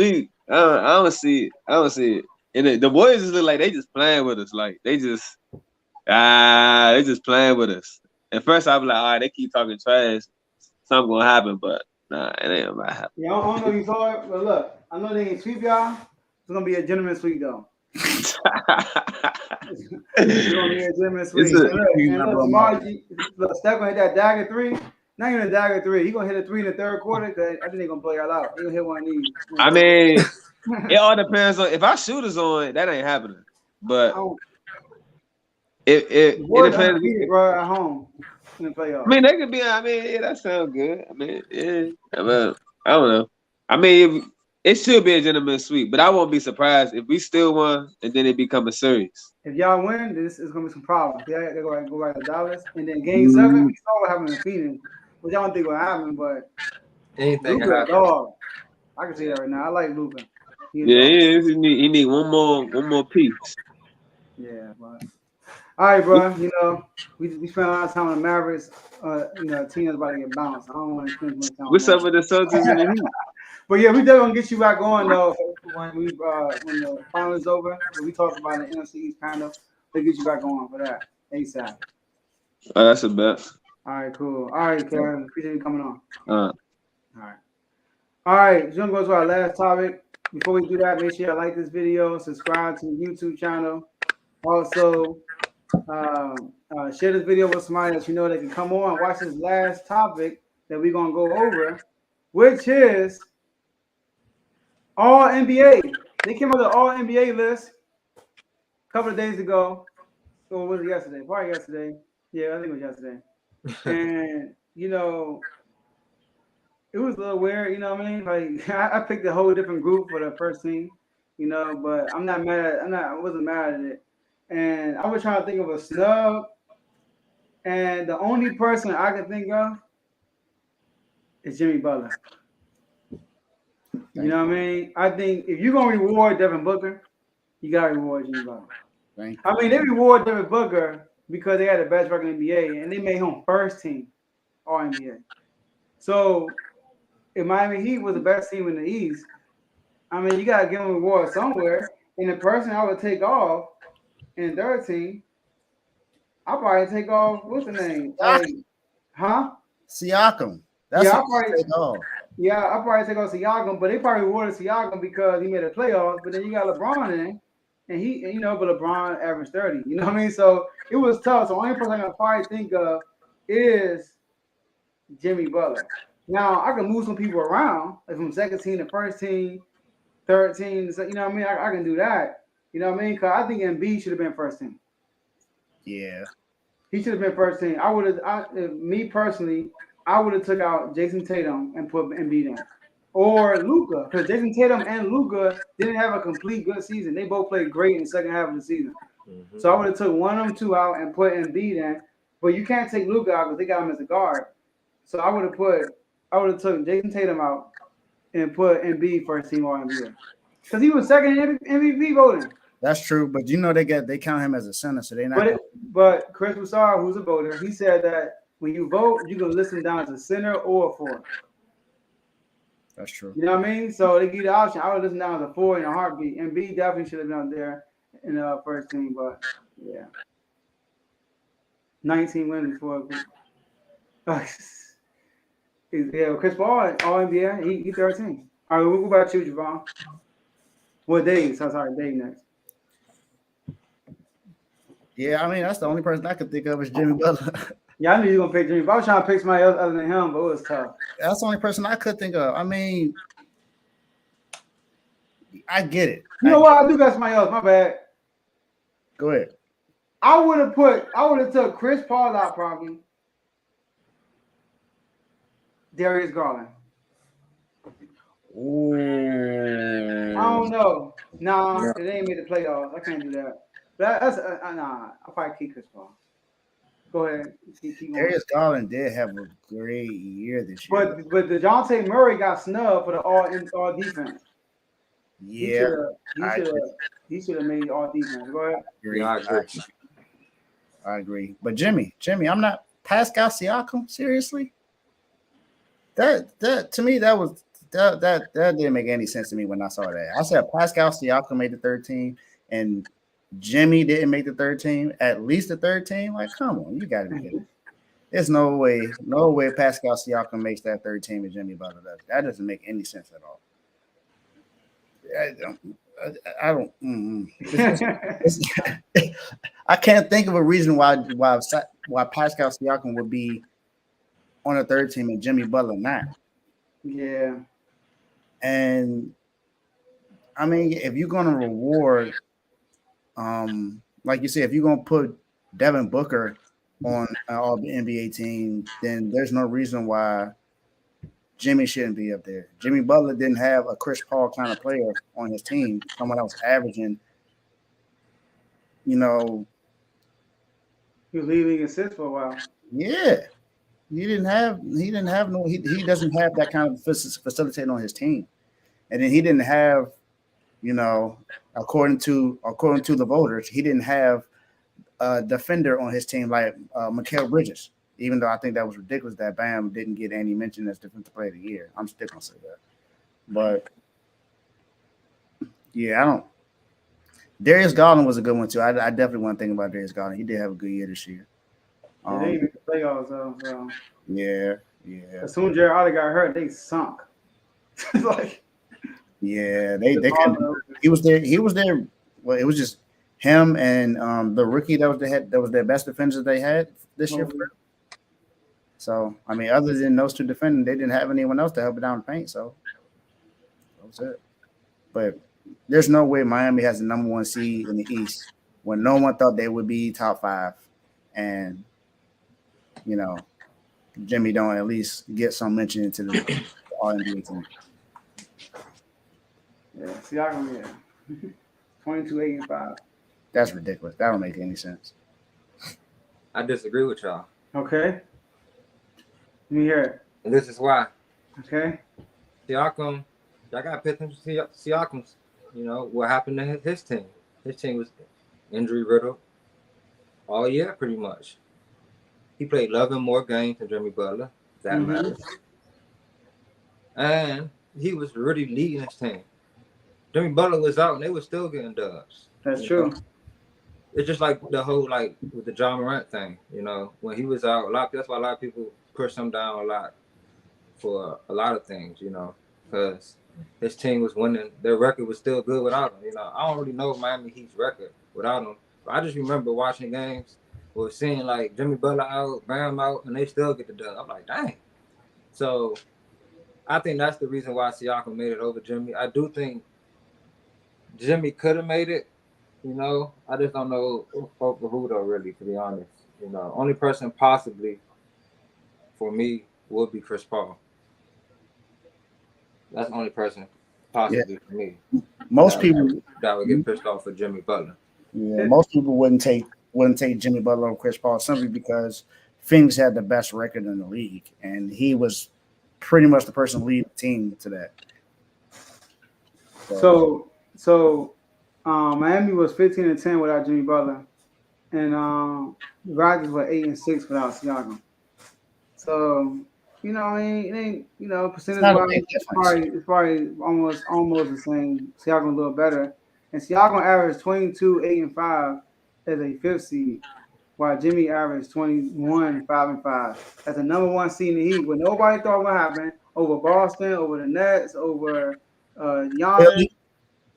I don't see it. And the boys just look like they just playing with us. Like they just playing with us. At first, I'd be like, all right, they keep talking trash. Something gonna happen, but nah, it ain't about to happen. Yeah, I don't know if you saw it, but look, I know they ain't sweep y'all. It's gonna be a gentleman's sweep though. It's gonna be a gentleman's sweep. It's a- And look, tomorrow, look, Steph gonna hit that dagger 3. Not even a dagger 3. He gonna hit a 3 in the third quarter because I think they're gonna blow y'all out. He gonna hit one of these. I mean, it all depends on if our shooters on, that ain't happening. But it depends. Bro, at home in the playoffs. I mean, they could be. I mean, yeah, that sounds good. I mean, yeah. I mean, I don't know. I mean, it should be a gentleman's sweep, but I won't be surprised if we still won and then it become a series. If y'all win, this is gonna be some problems. They go back to Dallas, and then Game 7, we saw what happened in Phoenix, which I don't think will happen, but Anything can Luka, happen. dog. I can see that right now. I like Luka. He need one more piece. Yeah, but all right, bro. You know, we spent a lot of time on the Mavericks. You know, team is about to get bounced. I don't want to spend much time. What's up with the Celtics and the Heat? But yeah, we definitely gonna get you back on though when the final is over. When we talk about the NFC East panel, we'll get you back on for that ASAP. Oh, that's a bet. All right, cool. All right, Karen, appreciate you coming on. All right. All right, we're gonna go to our last topic. Before we do that, make sure you like this video, subscribe to the YouTube channel. Also, share this video with somebody that you know that can come on and watch this last topic that we're gonna go over, which is All NBA. They came out with the All NBA list a couple of days ago. Or was it yesterday? Probably yesterday. Yeah, I think it was yesterday. And you know, it was a little weird, you know what I mean? Like I picked a whole different group for the first team, you know, but I'm not mad. I wasn't mad at it. And I was trying to think of a snub. And the only person I could think of is Jimmy Butler. You know what I mean? I think if you're gonna reward Devin Booker, you gotta reward Jimmy Butler. I mean, they reward Devin Booker because they had the best record in the NBA and they made him first team All NBA. So if Miami Heat was the best team in the East, I mean, you gotta give them a reward somewhere. And the person I would take off in third team, I'll probably take off. What's the name? Like, huh? Siakam. I'll probably take off Siakam, but they probably rewarded Siakam because he made a playoff. But then you got LeBron in, and but LeBron averaged 30. You know what I mean? So it was tough. So the only person I can probably think of is Jimmy Butler. Now I can move some people around, like from second team to first team, third team. So, you know what I mean? I can do that. You know what I mean? Because I think Embiid should have been first team. Yeah, he should have been first team. I would have. Me personally, I would have took out Jason Tatum and put Embiid in, or Luka, because Jason Tatum and Luka didn't have a complete good season. They both played great in the second half of the season. Mm-hmm. So I would have took one of them two out and put Embiid in. But you can't take Luka out because they got him as a guard. So I would have took Jason Tatum out and put Embiid first team All NBA because he was second in MVP voting. That's true, but you know they count him as a center, so they're not. But Chris Broussard, who's a voter, he said that when you vote, you can listen down as a center or a forward. That's true. You know what I mean? So they give you the option. I would listen down as a forward in a heartbeat. And B definitely should have been out there in the first team, but yeah. 19 wins before. Yeah, Chris Paul, All NBA, he 13. All right, we'll go back to you, Javon. What Dave? Sorry, Dave next. Yeah, I mean, that's the only person I could think of is Jimmy Butler. Yeah, I knew you were going to pick Jimmy. But I was trying to pick somebody else other than him, but it was tough. That's the only person I could think of. I mean, I get it. You know what? I do got somebody else. My bad. Go ahead. I would have took Chris Paul out probably. Darius Garland. Ooh. I don't know. Nah, it ain't made the playoffs. I can't do that. That's nah. I'll probably keep Chris Paul. Go ahead. Keep Darius Garland did have a great year this year. But DeJounte Murray got snubbed for the all defense. Yeah. He should have made all defense. Go ahead. I agree. But Jimmy, I'm not Pascal Siakam. Seriously? That to me that didn't make any sense to me when I saw that. I said Pascal Siakam made the third team and Jimmy didn't make the third team, at least the third team. Like, come on, you got to be kidding. There's no way Pascal Siakam makes that third team and Jimmy Butler does. That doesn't make any sense at all. I don't. I can't think of a reason why Pascal Siakam would be on a third team and Jimmy Butler not. Yeah. And I mean, if you're gonna reward, like you said, if you're gonna put Devin Booker on an all NBA team, then there's no reason why Jimmy shouldn't be up there. Jimmy Butler didn't have a Chris Paul kind of player on his team. Someone else averaging, He was leading assists for a while. Yeah. He doesn't have that kind of facilitating on his team. And then he didn't have, according to the voters, he didn't have a defender on his team like Mikal Bridges. Even though I think that was ridiculous that Bam didn't get any mention as Defensive Player of the Year. I'm still gonna say that. But yeah, I don't. Darius Garland was a good one too. I definitely want to think about Darius Garland. He did have a good year this year. They didn't make the playoffs though. So. Yeah. As soon as Jared Allen got hurt, they sunk. Like. Yeah, they he was there. Well, it was just him and the rookie that was their best defender they had this year. So I mean, other than those two defending, they didn't have anyone else to help it down the paint. So that was it. But there's no way Miami has the number 1 seed in the East when no one thought they would be top 5, and Jimmy don't at least get some mention into the All NBA team. Yeah, Siakam, 22-8-5. That's ridiculous. That don't make any sense. I disagree with y'all. Okay. Let me hear it. And this is why. Okay. Siakam, y'all got to pay attention to Siakam's, what happened to his team. His team was injury riddled all year, pretty much. He played 11 more games than Jimmy Butler. That matters. And he was really leading his team. Jimmy Butler was out, and they were still getting dubs. That's true. It's just like the whole, with the John Morant thing, when he was out, that's why a lot of people push him down a lot for a lot of things, because his team was winning. Their record was still good without him. I don't really know Miami Heat's record without him. But I just remember watching games or seeing, Jimmy Butler out, Bam out, and they still get the dub. I'm like, dang. So I think that's the reason why Siakam made it over Jimmy. I do think Jimmy could have made it, I just don't know over who though, really, to be honest. Only person possibly for me would be Chris Paul. That's the only person possibly for me. Most people that would get pissed off for Jimmy Butler. Yeah, most people wouldn't take Jimmy Butler over Chris Paul simply because Phoenix had the best record in the league, and he was pretty much the person leading the team to that. So Miami was 15-10 without Jimmy Butler, and Rodgers were 8-6 without Siakam. So it ain't percentage wise, it's probably almost the same. Siakam a little better, and Siakam averaged 22-8-5 as a 5th seed, while Jimmy averaged 21-5-5 as a number 1 seed in the Heat. When nobody thought what happened over Boston, over the Nets, over Giannis,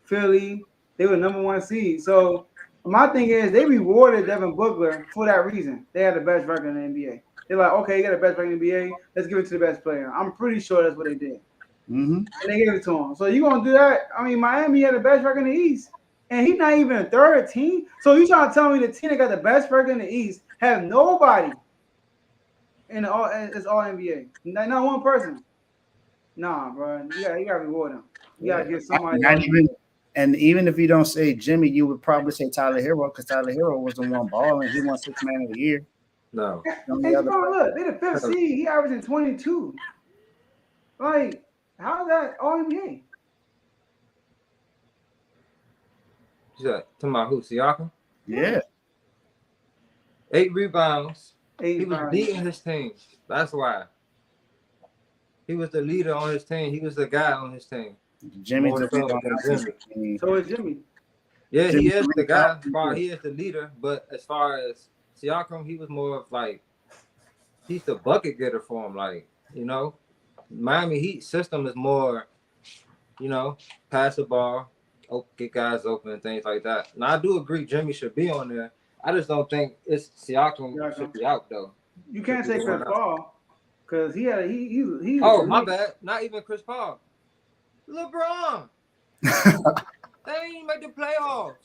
Philly, they were number 1 seed. So my thing is they rewarded Devin Booker for that reason. They had the best record in the NBA. They're like, okay, you got the best record in the NBA. Let's give it to the best player. I'm pretty sure that's what they did. And they gave it to him. So you gonna do that? I mean, Miami had the best record in the East, and he's not even a third team. So you trying to tell me the team that got the best record in the East have nobody in it's all NBA? Not one person. Nah, bro. You gotta reward him. You gotta give somebody. And even if you don't say Jimmy, you would probably say Tyler Hero because Tyler Hero was the one balling. He won 6th Man of the Year. No. Look, they the 5th seed. He averaging 22. Like, how's that all NBA? Talking about who? Siakam? Yeah. 8 rebounds. He was leading his team. That's why. He was the leader on his team. He was the guy on his team. Jimmy's the Jimmy. So is Jimmy. Yeah, he is the guy. He is the leader. But as far as Siakam, he was more of he's the bucket getter for him. Like, you know, Miami Heat system is more, you know, pass the ball, get guys open and things like that. Now I do agree Jimmy should be on there. I just don't think it's Siakam should be out though. You can't say Chris Paul because he was Oh, my bad. Not even Chris Paul. LeBron. They ain't make the playoffs.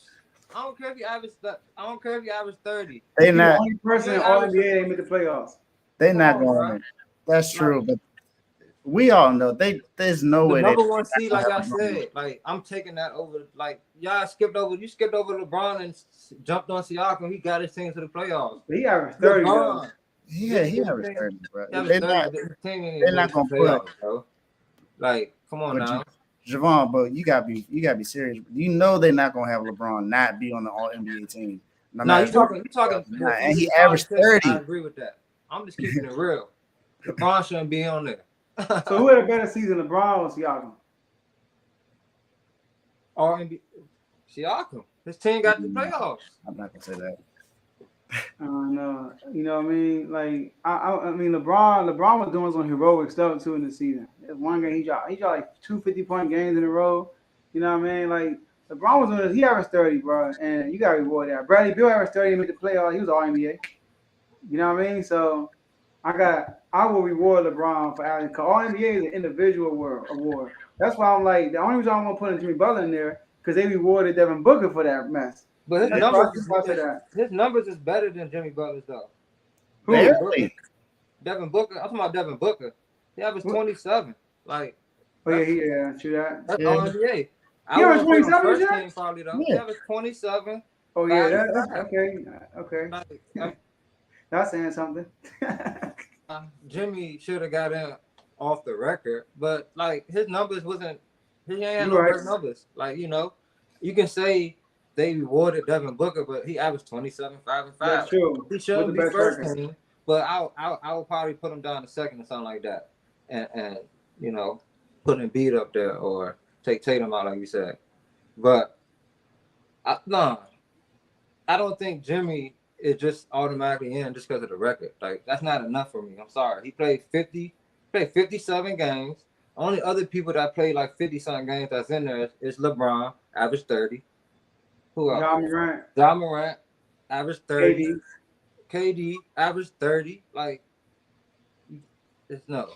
I don't care if you average 30. They He's not the only person in all NBA that made the playoffs. they not going. That's true, but we all know there's no way. The number one seed, like I said, like I'm taking that over. Like y'all skipped over LeBron and jumped on Siakam. He got his team to the playoffs. He averaged 30. Yeah, he averaged 30, bro. They're not gonna put. Bro. Like, come on now. Javon, but you gotta be serious. You know they're not gonna have LeBron not be on the All NBA team. No, you talking. And he averaged 30. I agree with that. I'm just keeping it real. LeBron shouldn't be on there. So who had a better season, LeBron or Siakam? Or Siakam. His team got the playoffs. I'm not gonna say that. No, you know what I mean? Like I mean LeBron was doing some heroic stuff too in the season. One game he dropped like 2 50-point games in a row. You know what I mean? Like LeBron was doing this, he averaged 30, bro, and you gotta reward that. Bradley Beal averaged 30 and made the playoffs. He was all NBA. You know what I mean? So I will reward LeBron for averaging. Cause all NBA is an individual award. That's why I'm like the only reason I want to put Jimmy Butler in there because they rewarded Devin Booker for that mess. But his numbers is better than Jimmy Butler's though. Barely. Devin Booker. I'm talking about Devin Booker. He averaged 27. Like, oh yeah, true that. That's all NBA. He averaged 27. First team probably though. He averaged 27. Oh yeah, that's okay. Like, that's saying something. Jimmy should have got in off the record, but like his numbers wasn't. He ain't had no better numbers. Like you can say. They rewarded Devin Booker, but he averaged 27, 5, and 5. That's true. He shouldn't be first team, but I would probably put him down to second or something like that, and put Embiid up there or take Tatum out like you said. But I don't think Jimmy is just automatically in just because of the record. Like that's not enough for me. I'm sorry. He played 57 games. Only other people that played like 50-something games that's in there is LeBron, averaged 30. Who else? John Morant, average 30. KD, average 30. Like,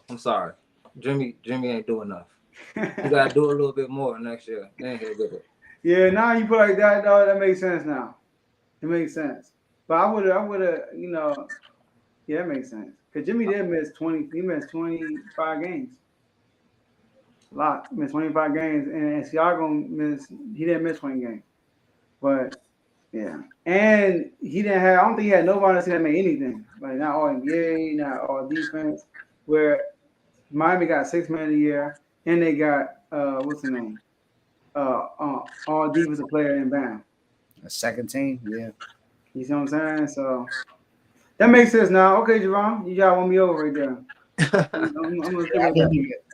I'm sorry. Jimmy ain't doing enough. You gotta do a little bit more next year. Then he'll get it. Yeah, now you put like that, dog. That makes sense now. It makes sense. But I would have, yeah, that makes sense. Because Jimmy did miss 20. He missed 25 games. A lot. He missed 25 games, and Siakam he didn't miss 20 games. But yeah, and he didn't have. I don't think he had nobody else that made anything. Like not all NBA, not all defense. Where Miami got 6 man of the year, and they got what's the name? All defensive player in Bam. A second team, yeah. You see what I'm saying? So that makes sense now. Okay, Javon, you got won me over right there.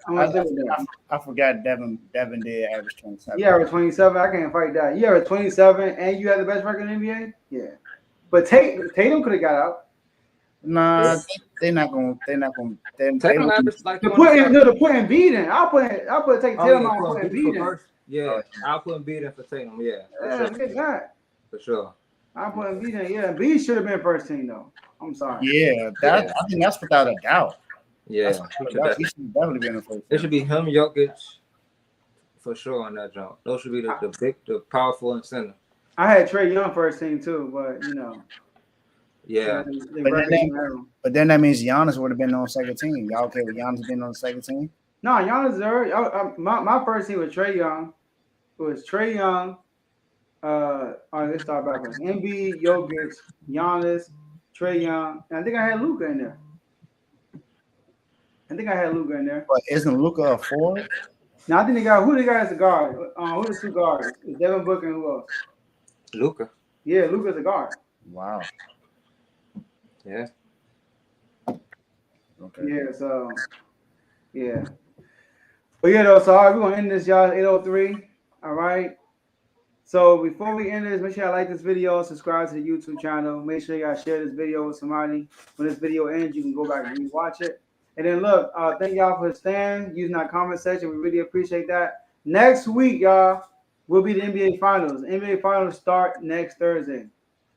I forgot Devin did average 27. Yeah, average 27. I can't fight that. You average 27 and you had the best record in the NBA? Yeah. But Tatum could have got out. Nah, they're not gonna. Tatum averaged like to put Embiid in. I'll put Tatum on put Embiid in. Yeah, I'll put Embiid in for Tatum. Yeah, for sure. I'll put Embiid in. Yeah, Embiid should have been first team though. I'm sorry. Yeah, I think that's without a doubt. Yeah, he should definitely be in the first. It should be him, Jokic, for sure on that jump. Those should be the powerful and center. I had Trae Young first team too, but Yeah. But then that means Giannis would have been on second team. Y'all okay with Giannis being on the second team? No, Giannis is already. My first team was Trae Young. It was Trae Young. All right, let's start back with Embiid, Jokic, Giannis, Trae Young, and I think I had Luka in there. But isn't Luka a forward? No, I think who they got as a guard? Who the two guards? It's Devin Booker and who else? Luka. Yeah, Luka's a guard. Wow. Yeah. Okay. Yeah, so yeah. But yeah, though, so all right, we're gonna end this, y'all. 8:03. All right. So before we end this, make sure y'all like this video, subscribe to the YouTube channel. Make sure y'all share this video with somebody. When this video ends, you can go back and rewatch it. And then look, thank y'all for staying, using our comment section. We really appreciate that. Next week, y'all, will be the NBA Finals. NBA Finals start next Thursday.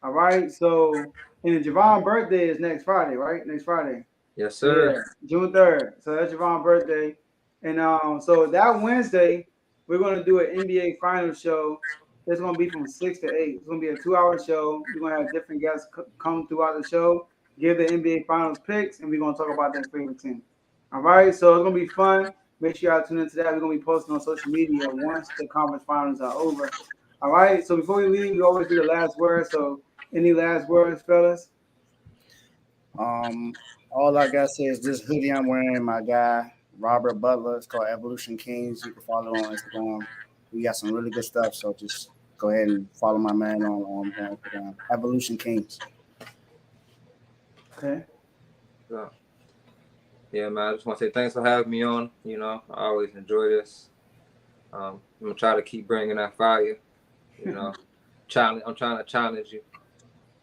All right. So, and the Javon birthday is next Friday, right? Next Friday. Yes, sir. Yeah, June 3rd. So that's Javon's birthday. And so that Wednesday, we're going to do an NBA Finals show. It's going to be from 6 to 8. It's going to be a 2-hour show. We're going to have different guests come throughout the show, give the NBA Finals picks, and we're going to talk about their favorite team. All right, so it's going to be fun. Make sure y'all tune into that. We're going to be posting on social media once the conference finals are over. All right, so before we leave, we always do the last word. So any last words, fellas? All I got to say is this hoodie I'm wearing, my guy, Robert Butler. It's called Evolution Kings. You can follow on Instagram. We got some really good stuff, so just go ahead and follow my man on Instagram, Evolution Kings. Okay. So, yeah, man, I just want to say thanks for having me on. You know, I always enjoy this. I'm going to try to keep bringing that fire. You know, I'm trying to challenge you.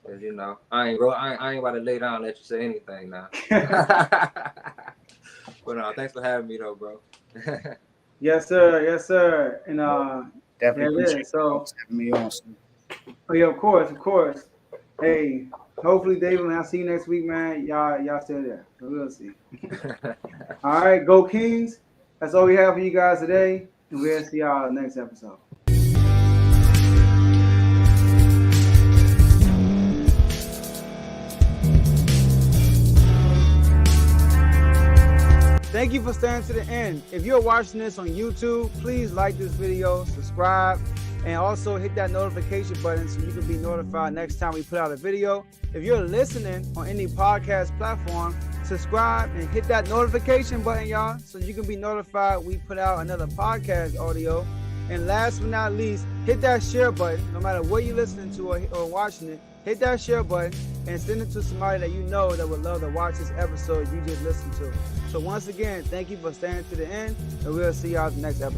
Cause, you know, I ain't about to lay down and let you say anything now. But thanks for having me, though, bro. Yes, sir. Yes, sir. And Definitely yeah, so having me on. oh yeah, of course. Hey, hopefully, David, when I see you next week, man, y'all still there. So we'll see. All right, go Kings. That's all we have for you guys today, and we'll see y'all next episode. Thank you for staying to the end. If you're watching this on YouTube, please like this video, subscribe, and also hit that notification button so you can be notified next time we put out a video. If you're listening on any podcast platform, subscribe and hit that notification button, y'all, so you can be notified we put out another podcast audio. And last but not least, hit that share button. No matter what you're listening to or watching it, hit that share button and send it to somebody that you know that would love to watch this episode you just listened to. So once again, thank you for staying to the end, and we'll see y'all the next episode.